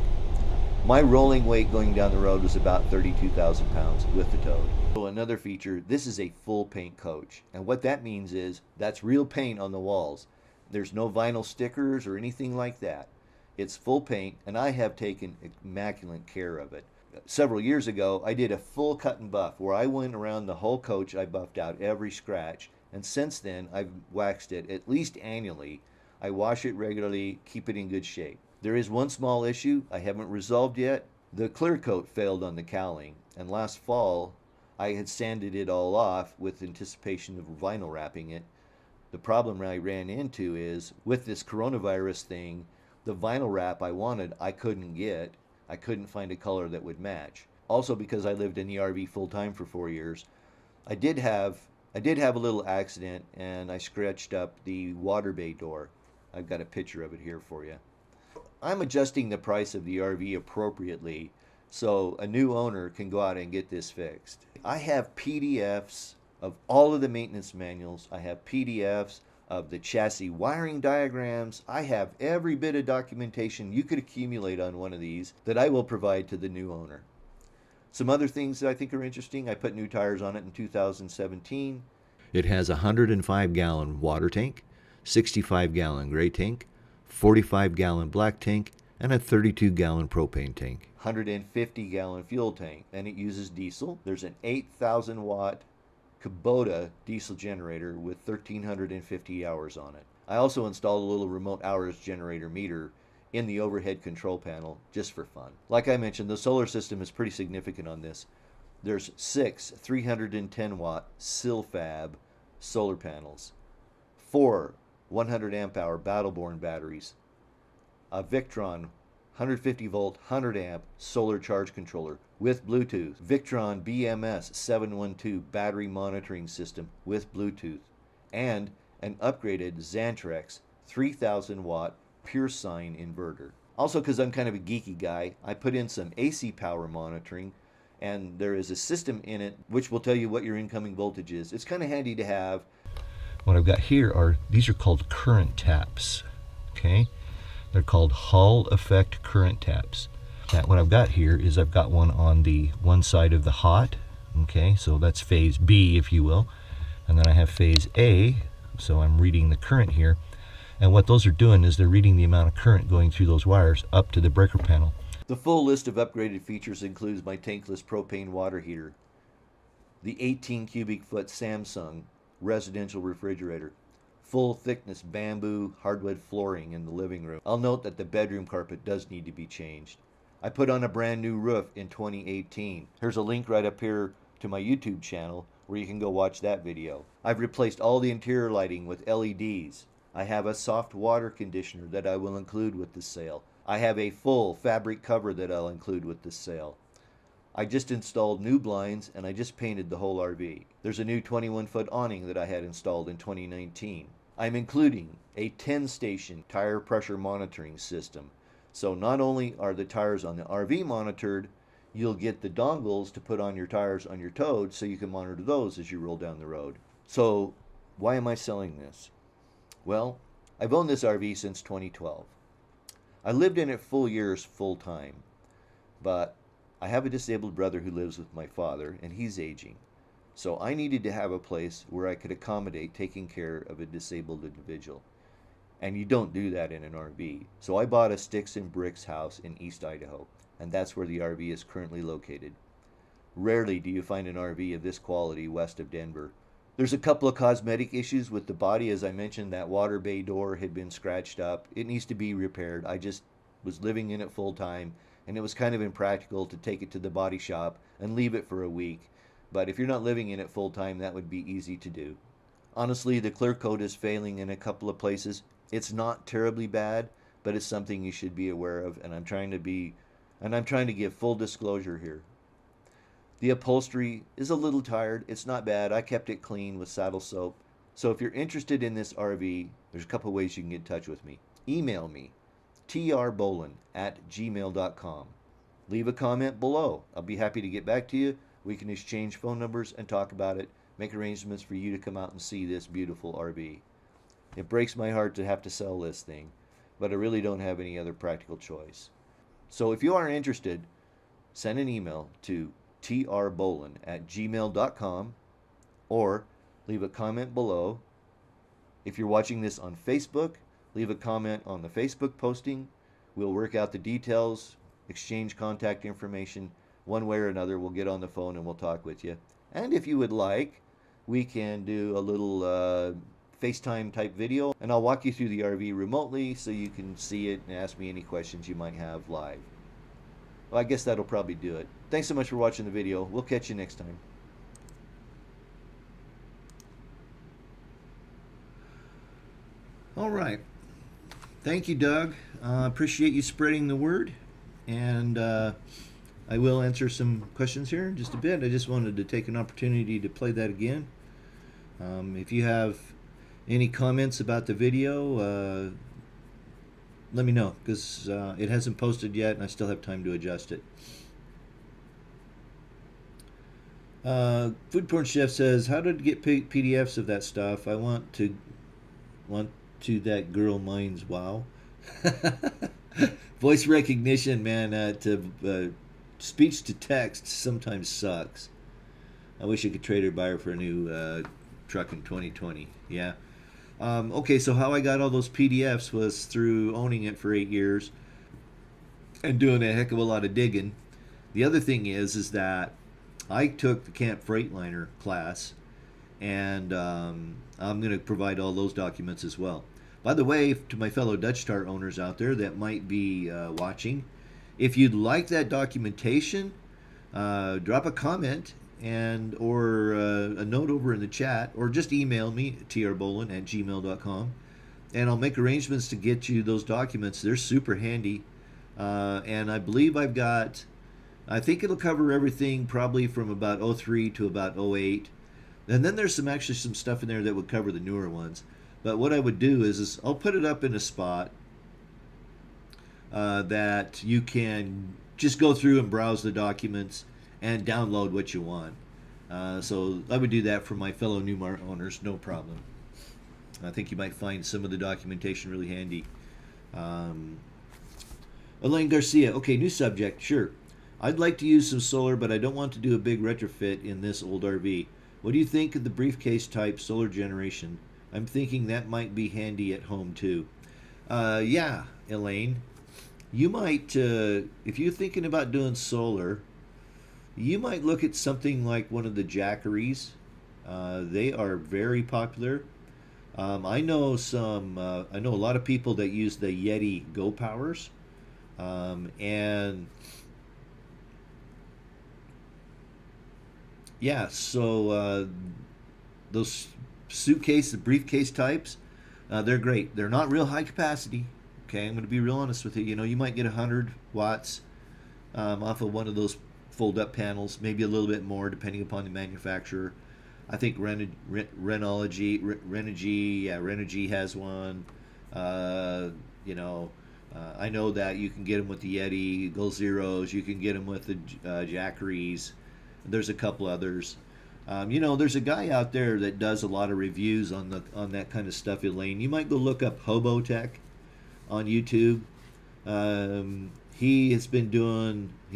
My rolling weight going down the road was about 32,000 pounds with the tow. So another feature, this is a full paint coach. And what that means is that's real paint on the walls. There's no vinyl stickers or anything like that. It's full paint, and I have taken immaculate care of it. Several years ago, I did a full cut and buff where I went around the whole coach. I buffed out every scratch. And since then, I've waxed it at least annually. I wash it regularly, keep it in good shape. There is one small issue I haven't resolved yet. The clear coat failed on the cowling, and last fall I had sanded it all off with anticipation of vinyl wrapping it. The problem I ran into is with this coronavirus thing, the vinyl wrap I wanted I couldn't get. I couldn't find a color that would match. Also, because I lived in the RV full time for 4 years, I did have a little accident, and I scratched up the water bay door. I've got a picture of it here for you. I'm adjusting the price of the RV appropriately so a new owner can go out and get this fixed. I have PDFs of all of the maintenance manuals. I have PDFs of the chassis wiring diagrams. I have every bit of documentation you could accumulate on one of these that I will provide to the new owner. Some other things that I think are interesting, I put new tires on it in 2017. It has a 105-gallon water tank, 65-gallon gray tank, 45-gallon black tank, and a 32-gallon propane tank. 150-gallon fuel tank, and it uses diesel. There's an 8,000-watt Kubota diesel generator with 1,350 hours on it. I also installed a little remote hours generator meter in the overhead control panel just for fun. Like I mentioned, the solar system is pretty significant on this. There's 6 310-watt Silfab solar panels, 4 100 amp hour Battleborn batteries, a Victron 150-volt 100 amp solar charge controller with Bluetooth, Victron BMS 712 battery monitoring system with Bluetooth, and an upgraded Xantrex 3,000-watt pure sine inverter. Also, because I'm kind of a geeky guy, I put in some AC power monitoring, and there is a system in it which will tell you what your incoming voltage is. It's kind of handy to have. What I've got here these are called current taps, okay? They're called Hall effect current taps. Now, what I've got here is I've got one on the one side of the hot, okay? So that's phase B, if you will. And then I have phase A, so I'm reading the current here. And what those are doing is they're reading the amount of current going through those wires up to the breaker panel. The full list of upgraded features includes my tankless propane water heater, the 18 cubic foot Samsung residential refrigerator, full thickness bamboo hardwood flooring in the living room. I'll note that the bedroom carpet does need to be changed. I put on a brand new roof in 2018. Here's a link right up here to my YouTube channel where you can go watch that video. I've replaced all the interior lighting with LEDs. I have a soft water conditioner that I will include with this sale. I have a full fabric cover that I'll include with this sale. I just installed new blinds and I just painted the whole RV. There's a new 21-foot awning that I had installed in 2019. I'm including a 10-station tire pressure monitoring system. So not only are the tires on the RV monitored, you'll get the dongles to put on your tires on your Toad so you can monitor those as you roll down the road. So why am I selling this? Well, I've owned this RV since 2012. I lived in it full years, full time. But I have a disabled brother who lives with my father, and he's aging. So I needed to have a place where I could accommodate taking care of a disabled individual. And you don't do that in an RV. So I bought a sticks and bricks house in East Idaho, and that's where the RV is currently located. Rarely do you find an RV of this quality west of Denver. There's a couple of cosmetic issues with the body. As I mentioned, that water bay door had been scratched up. It needs to be repaired. I just was living in it full time, and it was kind of impractical to take it to the body shop and leave it for a week. But if you're not living in it full time, that would be easy to do. Honestly, the clear coat is failing in a couple of places. It's not terribly bad, but it's something you should be aware of, and I'm trying to give full disclosure here. The upholstery is a little tired. It's not bad. I kept it clean with saddle soap. So if you're interested in this RV, there's a couple ways you can get in touch with me. Email me, trbolin@gmail.com. Leave a comment below. I'll be happy to get back to you. We can exchange phone numbers and talk about it. Make arrangements for you to come out and see this beautiful RV. It breaks my heart to have to sell this thing, but I really don't have any other practical choice. So if you are interested, send an email to trbolin@gmail.com or leave a comment below. If you're watching this on Facebook, leave a comment on the Facebook posting. We'll work out the details, exchange contact information. One way or another, we'll get on the phone and we'll talk with you. And if you would like, we can do a little FaceTime type video, and I'll walk you through the RV remotely so you can see it and ask me any questions you might have live. Well, I guess that'll probably do it. Thanks so much for watching the video. We'll catch you next time. All right. Thank you, Doug. Appreciate you spreading the word. And I will answer some questions here in just a bit. I just wanted to take an opportunity to play that again. If you have any comments about the video, let me know, because it hasn't posted yet and I still have time to adjust it. Food Porn Chef says, how did get PDFs of that stuff? I want to that girl minds. Wow. Voice recognition, man, speech to text sometimes sucks. I wish I could trade her buyer for a new truck in 2020. Yeah. Okay, so how I got all those PDFs was through owning it for 8 years and doing a heck of a lot of digging. The other thing is that I took the Camp Freightliner class, and I'm going to provide all those documents as well. By the way, to my fellow Dutch Star owners out there that might be watching, if you'd like that documentation, drop a comment or a note over in the chat, or just email me, trbolin@gmail.com, and I'll make arrangements to get you those documents. They're super handy, and I believe I think it'll cover everything probably from about 03 to about 08, and then there's actually some stuff in there that would cover the newer ones. But what I would do is I'll put it up in a spot that you can just go through and browse the documents and download what you want. So I would do that for my fellow Newmar owners, no problem. I think you might find some of the documentation really handy. Elaine Garcia, okay, new subject, sure. I'd like to use some solar, but I don't want to do a big retrofit in this old RV. What do you think of the briefcase type solar generation? I'm thinking that might be handy at home too. Yeah, Elaine, you might, if you're thinking about doing solar, you might look at something like one of the Jackeries. They are very popular. I know a lot of people that use the Yeti Go Powers, and yeah, so those suitcase, the briefcase types, they're great. They're not real high capacity. Okay, I'm going to be real honest with you. You know, you might get 100 watts off of one of those fold-up panels, maybe a little bit more depending upon the manufacturer. I think Renogy has one. I know that you can get them with the Yeti, Gold Zeros. You can get them with the Jackeries. There's a couple others. There's a guy out there that does a lot of reviews on that kind of stuff, Elaine. You might go look up Hobotech on YouTube. He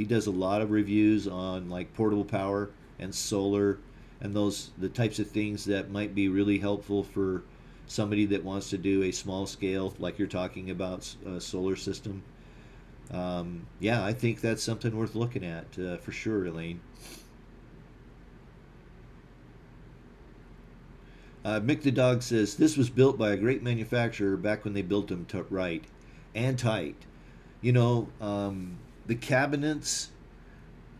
does a lot of reviews on like portable power and solar and the types of things that might be really helpful for somebody that wants to do a small scale, like you're talking about, solar system. I think that's something worth looking at for sure, Elaine. Mick the Dog says, this was built by a great manufacturer back when they built them right and tight. The cabinets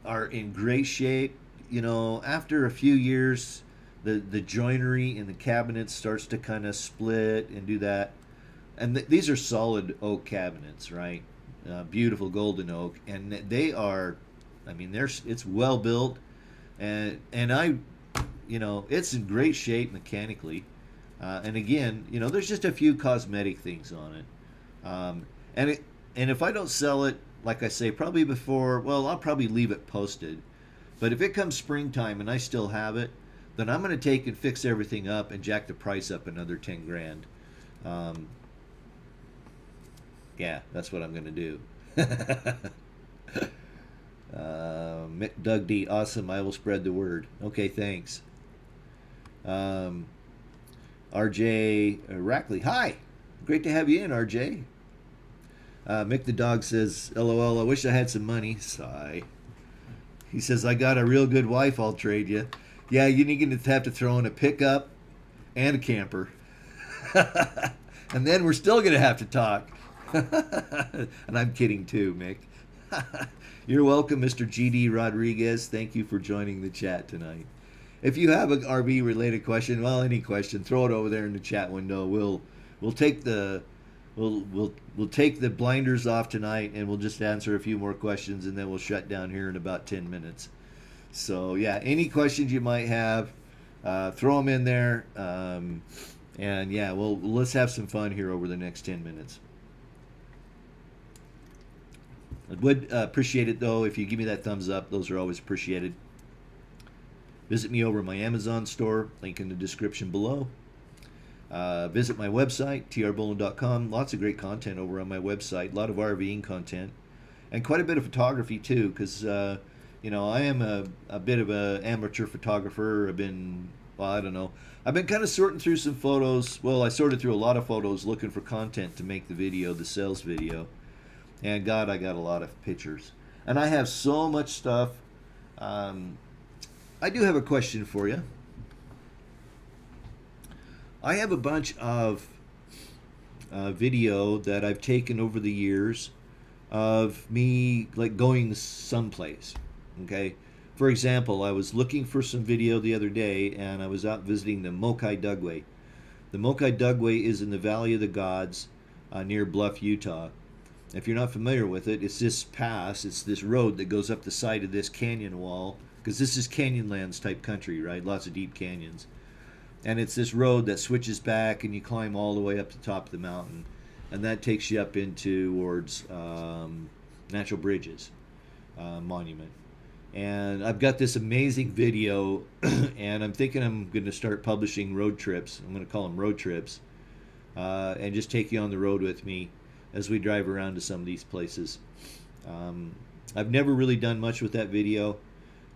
are in great shape. After a few years, the joinery in the cabinets starts to kind of split and do that. And these are solid oak cabinets, right? Beautiful golden oak. And they are, it's well built. And it's in great shape mechanically. And again, there's just a few cosmetic things on it. And if I don't sell it, like I say, probably I'll probably leave it posted. But if it comes springtime and I still have it, then I'm going to take and fix everything up and jack the price up another 10 grand. That's what I'm going to do. Doug D, awesome. I will spread the word. Okay, thanks. RJ Rackley, hi. Great to have you in, RJ. Mick the Dog says, LOL, I wish I had some money. Sigh. He says, I got a real good wife I'll trade you. Yeah, you're going to have to throw in a pickup and a camper. And then we're still going to have to talk. And I'm kidding too, Mick. You're welcome, Mr. GD Rodriguez. Thank you for joining the chat tonight. If you have an RV related question, any question, throw it over there in the chat window. We'll take the blinders off tonight, and we'll just answer a few more questions, and then we'll shut down here in about 10 minutes. So any questions you might have, throw them in there, let's have some fun here over the next 10 minutes. I would appreciate it, though, if you give me that thumbs up. Those are always appreciated. Visit me over at my Amazon store, link in the description below. Visit my website, trboland.com. Lots of great content over on my website. A lot of RVing content. And quite a bit of photography, too, because, I am a bit of an amateur photographer. I've been kind of sorting through some photos. Well, I sorted through a lot of photos looking for content to make the sales video. And God, I got a lot of pictures. And I have so much stuff. I do have a question for you. I have a bunch of video that I've taken over the years of me like going someplace. Okay. For example, I was looking for some video the other day, and I was out visiting the Mokai Dugway. The Mokai Dugway is in the Valley of the Gods near Bluff, Utah. If you're not familiar with it, it's this pass, it's this road that goes up the side of this canyon wall, because this is Canyonlands type country, right? Lots of deep canyons. And it's this road that switches back, and you climb all the way up the top of the mountain. And that takes you up towards Natural Bridges Monument. And I've got this amazing video, and I'm thinking I'm going to start publishing road trips. I'm going to call them road trips, and just take you on the road with me as we drive around to some of these places. I've never really done much with that video,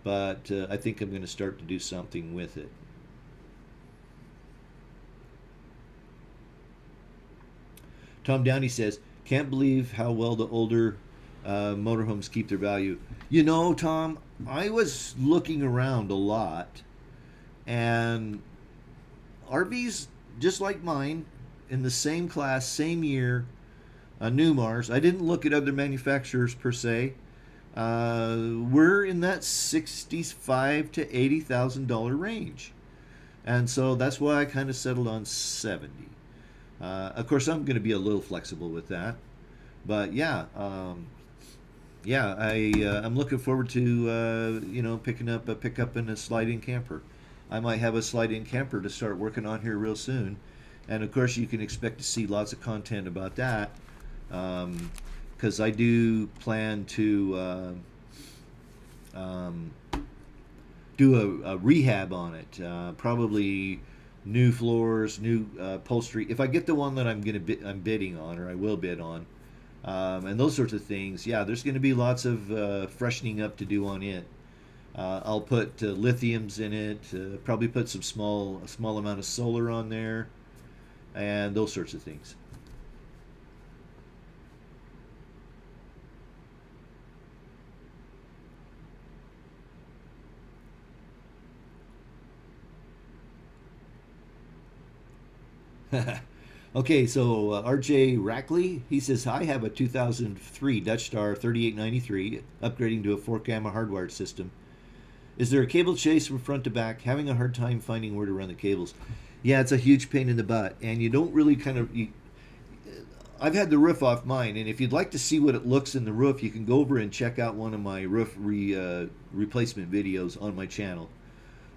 but I think I'm going to start to do something with it. Tom Downey says, can't believe how well the older motorhomes keep their value. Tom, I was looking around a lot, and RVs just like mine, in the same class, same year, Newmars, I didn't look at other manufacturers per se, we're in that $65,000 to $80,000 range. And so that's why I kind of settled on 70. Of course, I'm going to be a little flexible with that. But yeah, I'm looking forward to picking up a pickup and a slide-in camper. I might have a slide-in camper to start working on here real soon, and of course you can expect to see lots of content about that, because I do plan to do a rehab on it. Probably new floors, new upholstery. If I get the one that I'm bidding on, or I will bid on, and those sorts of things. Yeah, there's going to be lots of freshening up to do on it. I'll put lithiums in it. Probably put a small amount of solar on there, and those sorts of things. Okay, so RJ Rackley, he says, I have a 2003 Dutch Star 3893 upgrading to a 4-camera hardwired system. Is there a cable chase from front to back? Having a hard time finding where to run the cables. Yeah, it's a huge pain in the butt, and you don't really I've had the roof off mine, and if you'd like to see what it looks in the roof, you can go over and check out one of my roof replacement videos on my channel.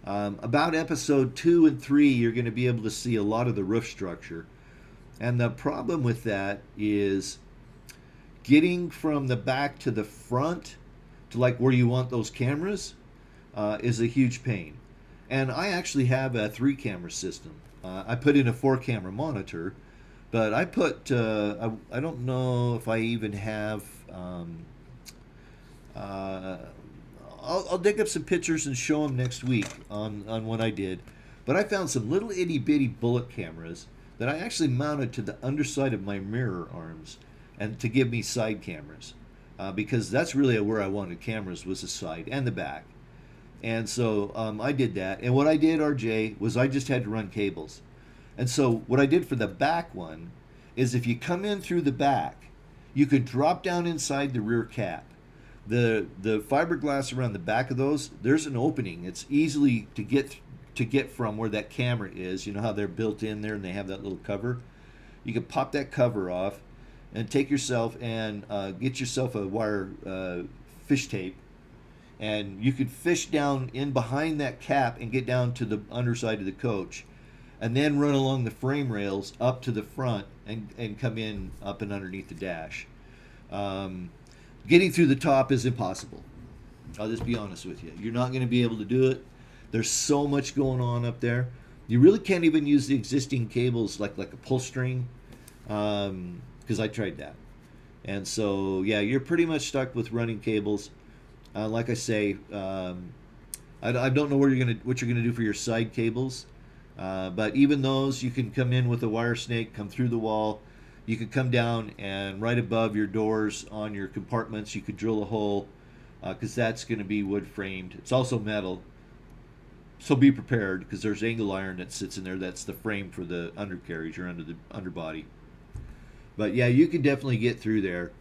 About episode 2 and 3, you're going to be able to see a lot of the roof structure. And the problem with that is getting from the back to the front to like where you want those cameras is a huge pain. And I actually have a 3-camera system. I put in a 4-camera monitor, but I put, I don't know if I even have, I'll dig up some pictures and show them next week on what I did. But I found some little itty bitty bullet cameras that I actually mounted to the underside of my mirror arms and to give me side cameras, because that's really where I wanted cameras, was the side and the back. And so I did that. And what I did, RJ, was I just had to run cables. And so what I did for the back one is if you come in through the back, you could drop down inside the rear cap. The fiberglass around the back of those, there's an opening. It's easily to get from where that camera is. You know how they're built in there and they have that little cover? You can pop that cover off and take yourself and get yourself a wire fish tape, and you could fish down in behind that cap and get down to the underside of the coach, and then run along the frame rails up to the front and come in up and underneath the dash. Getting through the top is impossible. I'll just be honest with you. You're not going to be able to do it. There's so much going on up there. You really can't even use the existing cables like a pull string, because I tried that. And so, yeah, you're pretty much stuck with running cables. Like I say, I don't know what you're gonna do for your side cables, but even those, you can come in with a wire snake, come through the wall. You could come down and right above your doors on your compartments, you could drill a hole, because that's going to be wood framed. It's also metal, so be prepared, because there's angle iron that sits in there. That's the frame for the undercarriage or under the underbody. But yeah, you can definitely get through there,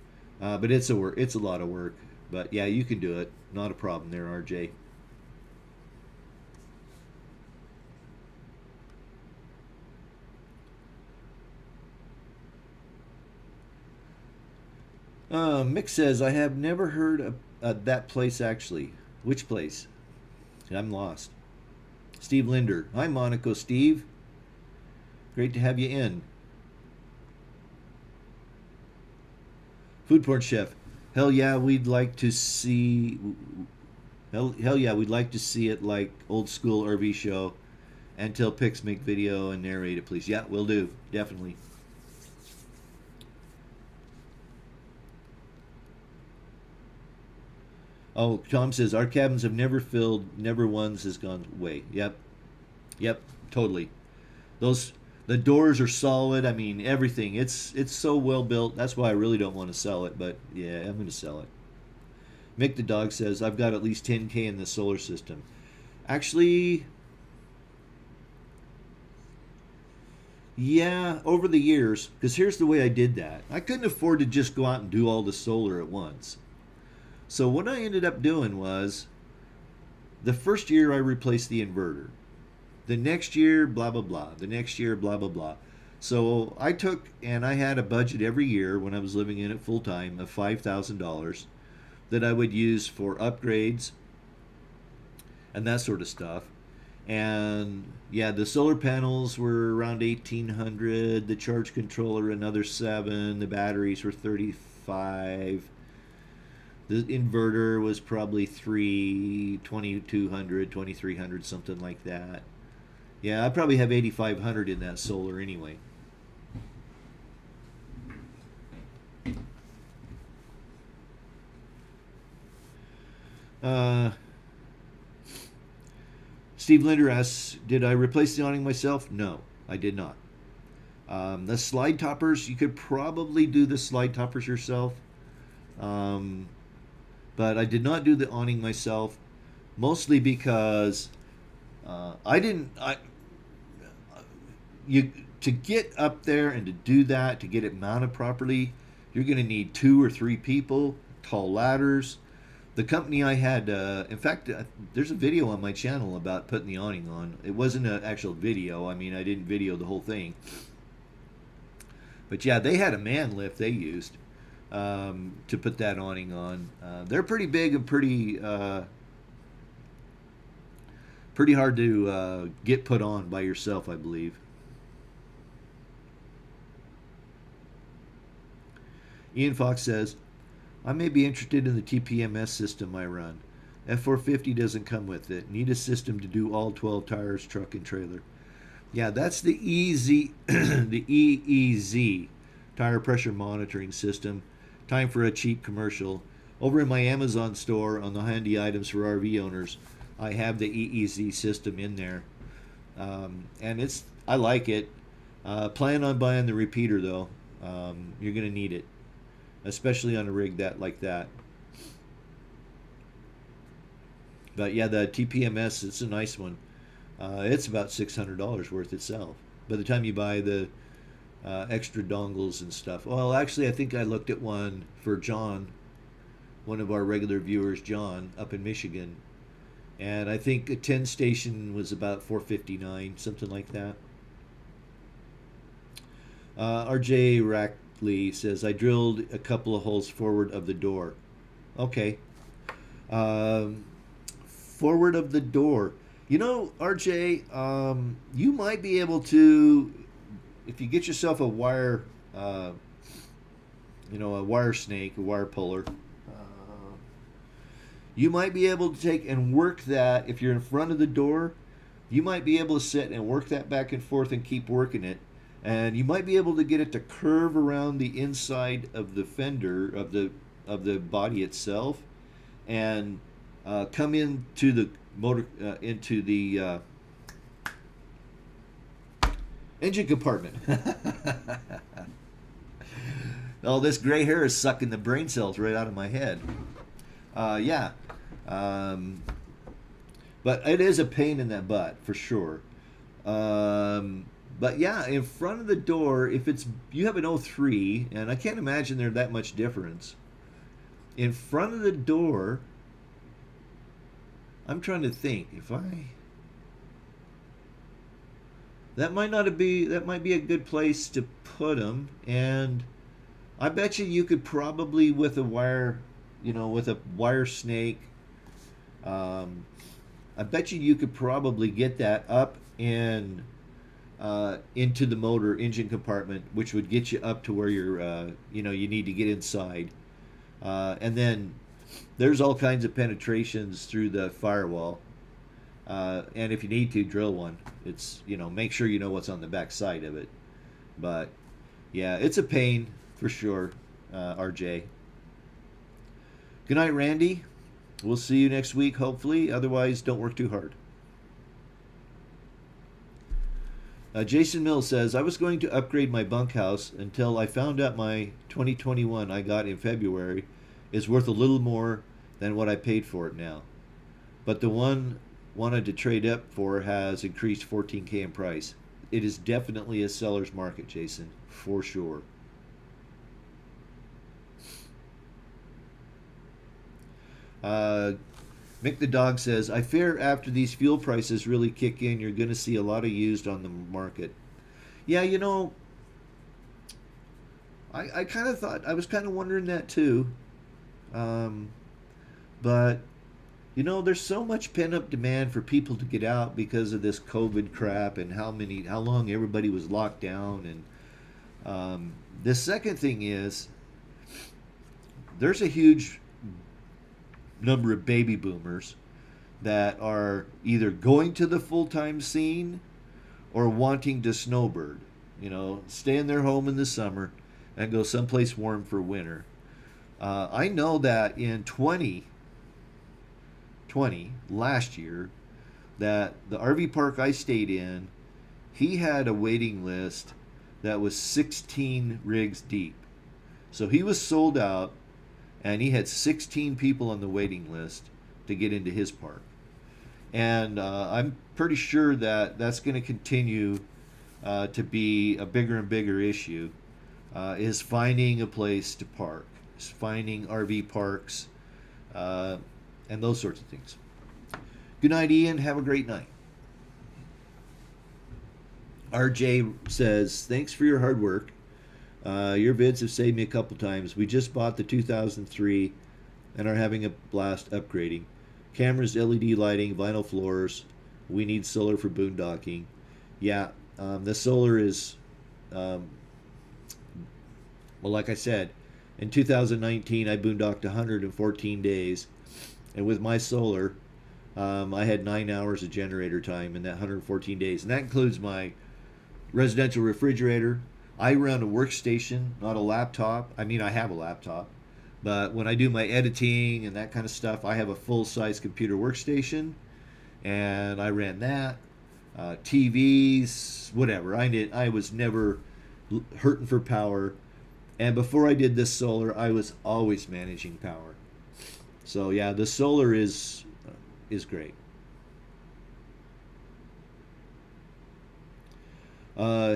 but it's a lot of work. But yeah, you can do it. Not a problem there, RJ. Mick says, I have never heard of that place actually. Which place? I'm lost. Steve Linder. Hi, Monaco Steve. Great to have you in. Food Porn Chef. Hell yeah, we'd like to see. Hell yeah, we'd like to see it like old school RV show. Until Pix make video and narrate it, please. Yeah, we'll do. Definitely. Oh, Tom says, our cabins have never filled, never once has gone away. Yep, totally. The doors are solid. I mean, everything. It's so well built. That's why I really don't want to sell it, but yeah, I'm going to sell it. Mick the dog says, I've got at least 10K in the solar system. Actually, yeah, over the years, because here's the way I did that. I couldn't afford to just go out and do all the solar at once. So what I ended up doing was, the first year I replaced the inverter. The next year, blah, blah, blah. The next year, blah, blah, blah. So I took, and I had a budget every year when I was living in it full time of $5,000 that I would use for upgrades and that sort of stuff. And yeah, the solar panels were around 1800, the charge controller another 7, the batteries were 35. The inverter was probably 2200, 2300, something like that. Yeah, I probably have 8500 in that solar anyway. Steve Linder asks, did I replace the awning myself? No, I did not. The slide toppers, you could probably do the slide toppers yourself. But I did not do the awning myself, mostly because to get up there and to do that, to get it mounted properly, you're going to need 2 or 3 people, tall ladders. The company I had, in fact, there's a video on my channel about putting the awning on. It wasn't an actual video. I mean, I didn't video the whole thing. But yeah, they had a man lift they used to put that awning on. They're pretty big and pretty hard to get put on by yourself, I believe. Ian Fox says, I may be interested in the TPMS system I run. F450 doesn't come with it. Need a system to do all 12 tires, truck, and trailer. Yeah, that's the easy, the EEZ, tire pressure monitoring system. Time for a cheap commercial. Over in my Amazon store on the handy items for RV owners, I have the EEZ system in there. And I like it. Plan on buying the repeater though. You're going to need it, especially on a rig like that. But yeah, the TPMS, it's a nice one. It's about $600 worth itself. By the time you buy the extra dongles and stuff. Well, actually, I think I looked at one for John, one of our regular viewers, John, up in Michigan. And I think a 10 station was about $459, something like that. RJ Rackley says, I drilled a couple of holes forward of the door. Okay. Forward of the door. You know, RJ, you might be able to, if you get yourself a wire, a wire snake, a wire puller, you might be able to take and work that. If you're in front of the door, you might be able to sit and work that back and forth and keep working it. And you might be able to get it to curve around the inside of the fender of the body itself, and come into the motor into the engine compartment. Oh, this gray hair is sucking the brain cells right out of my head. Yeah. But it is a pain in that butt for sure. But yeah, in front of the door, if you have an 03, and I can't imagine there's that much difference. In front of the door, I'm trying to think that might be a good place to put them, and I bet you could probably with a wire snake, I bet you could probably get that up and into the motor engine compartment, which would get you up to where you're you need to get inside, and then there's all kinds of penetrations through the firewall, and if you need to drill one, it's make sure you know what's on the back side of it. But yeah, it's a pain for sure. RJ, good night, Randy. We'll see you next week, hopefully. Otherwise, don't work too hard. Jason Mills says, I was going to upgrade my bunkhouse until I found out my 2021 I got in February is worth a little more than what I paid for it now. But the one wanted to trade up for has increased $14,000 in price. It is definitely a seller's market, Jason, for sure. Mick the Dog says, I fear after these fuel prices really kick in, you're going to see a lot of used on the market. Yeah, I kind of thought, I was kind of wondering that too. But you know, there's so much pent up demand for people to get out because of this COVID crap and how long everybody was locked down. And the second thing is, there's a huge number of baby boomers that are either going to the full time scene or wanting to snowbird. You know, stay in their home in the summer and go someplace warm for winter. I know that in 2020, last year, that the RV park I stayed in, he had a waiting list that was 16 rigs deep. So he was sold out, and he had 16 people on the waiting list to get into his park. And I'm pretty sure that that's going to continue to be a bigger and bigger issue, is finding a place to park, is finding RV parks, and those sorts of things. Good night, Ian. Have a great night. RJ says, thanks for your hard work. Your vids have saved me a couple times. We just bought the 2003 and are having a blast upgrading. Cameras, LED lighting, vinyl floors. We need solar for boondocking. Yeah, the solar is, well, like I said, in 2019 I boondocked 114 days. And with my solar, I had 9 hours of generator time in that 114 days. And that includes my residential refrigerator. I run a workstation, not a laptop. I mean, I have a laptop. But when I do my editing and that kind of stuff, I have a full-size computer workstation. And I ran that. TVs, whatever. I was never hurting for power. And before I did this solar, I was always managing power. So yeah, the solar is great.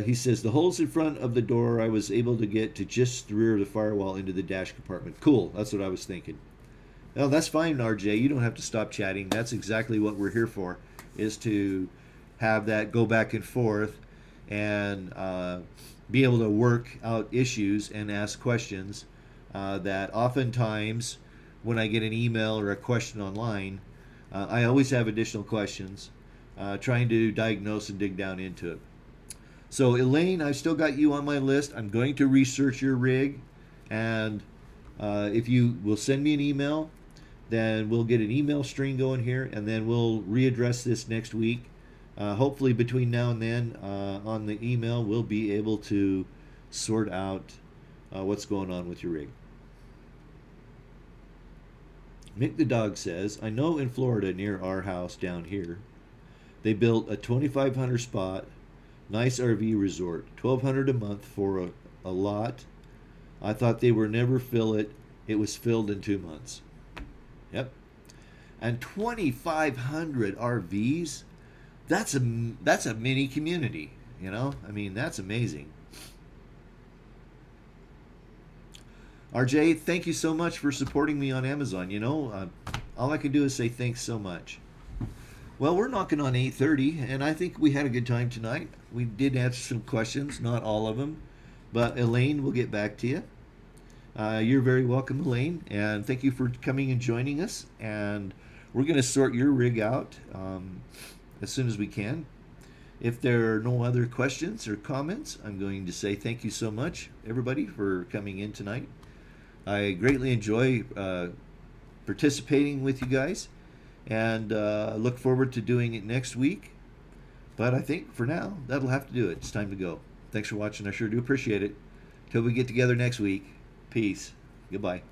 He says, the holes in front of the door I was able to get to just the rear of the firewall into the dash compartment. Cool, that's what I was thinking. Well, that's fine, RJ. You don't have to stop chatting. That's exactly what we're here for, is to have that go back and forth and be able to work out issues and ask questions that oftentimes when I get an email or a question online, I always have additional questions, trying to diagnose and dig down into it. So Elaine, I've still got you on my list. I'm going to research your rig, and if you will send me an email, then we'll get an email string going here, and then we'll readdress this next week. Hopefully between now and then, on the email, we'll be able to sort out what's going on with your rig. Mick the Dog says, I know in Florida near our house down here, they built a 2,500 spot, nice RV resort, $1,200 a month for a lot. I thought they were never fill it. It was filled in 2 months. Yep. And 2,500 RVs, that's a mini community, you know? I mean, that's amazing. RJ, thank you so much for supporting me on Amazon. You know, all I can do is say thanks so much. Well, we're knocking on 8:30, and I think we had a good time tonight. We did answer some questions, not all of them, but Elaine will get back to you. You're very welcome, Elaine, and thank you for coming and joining us. And we're going to sort your rig out as soon as we can. If there are no other questions or comments, I'm going to say thank you so much, everybody, for coming in tonight. I greatly enjoy participating with you guys, and look forward to doing it next week. But I think for now, that'll have to do it. It's time to go. Thanks for watching. I sure do appreciate it. Till we get together next week. Peace. Goodbye.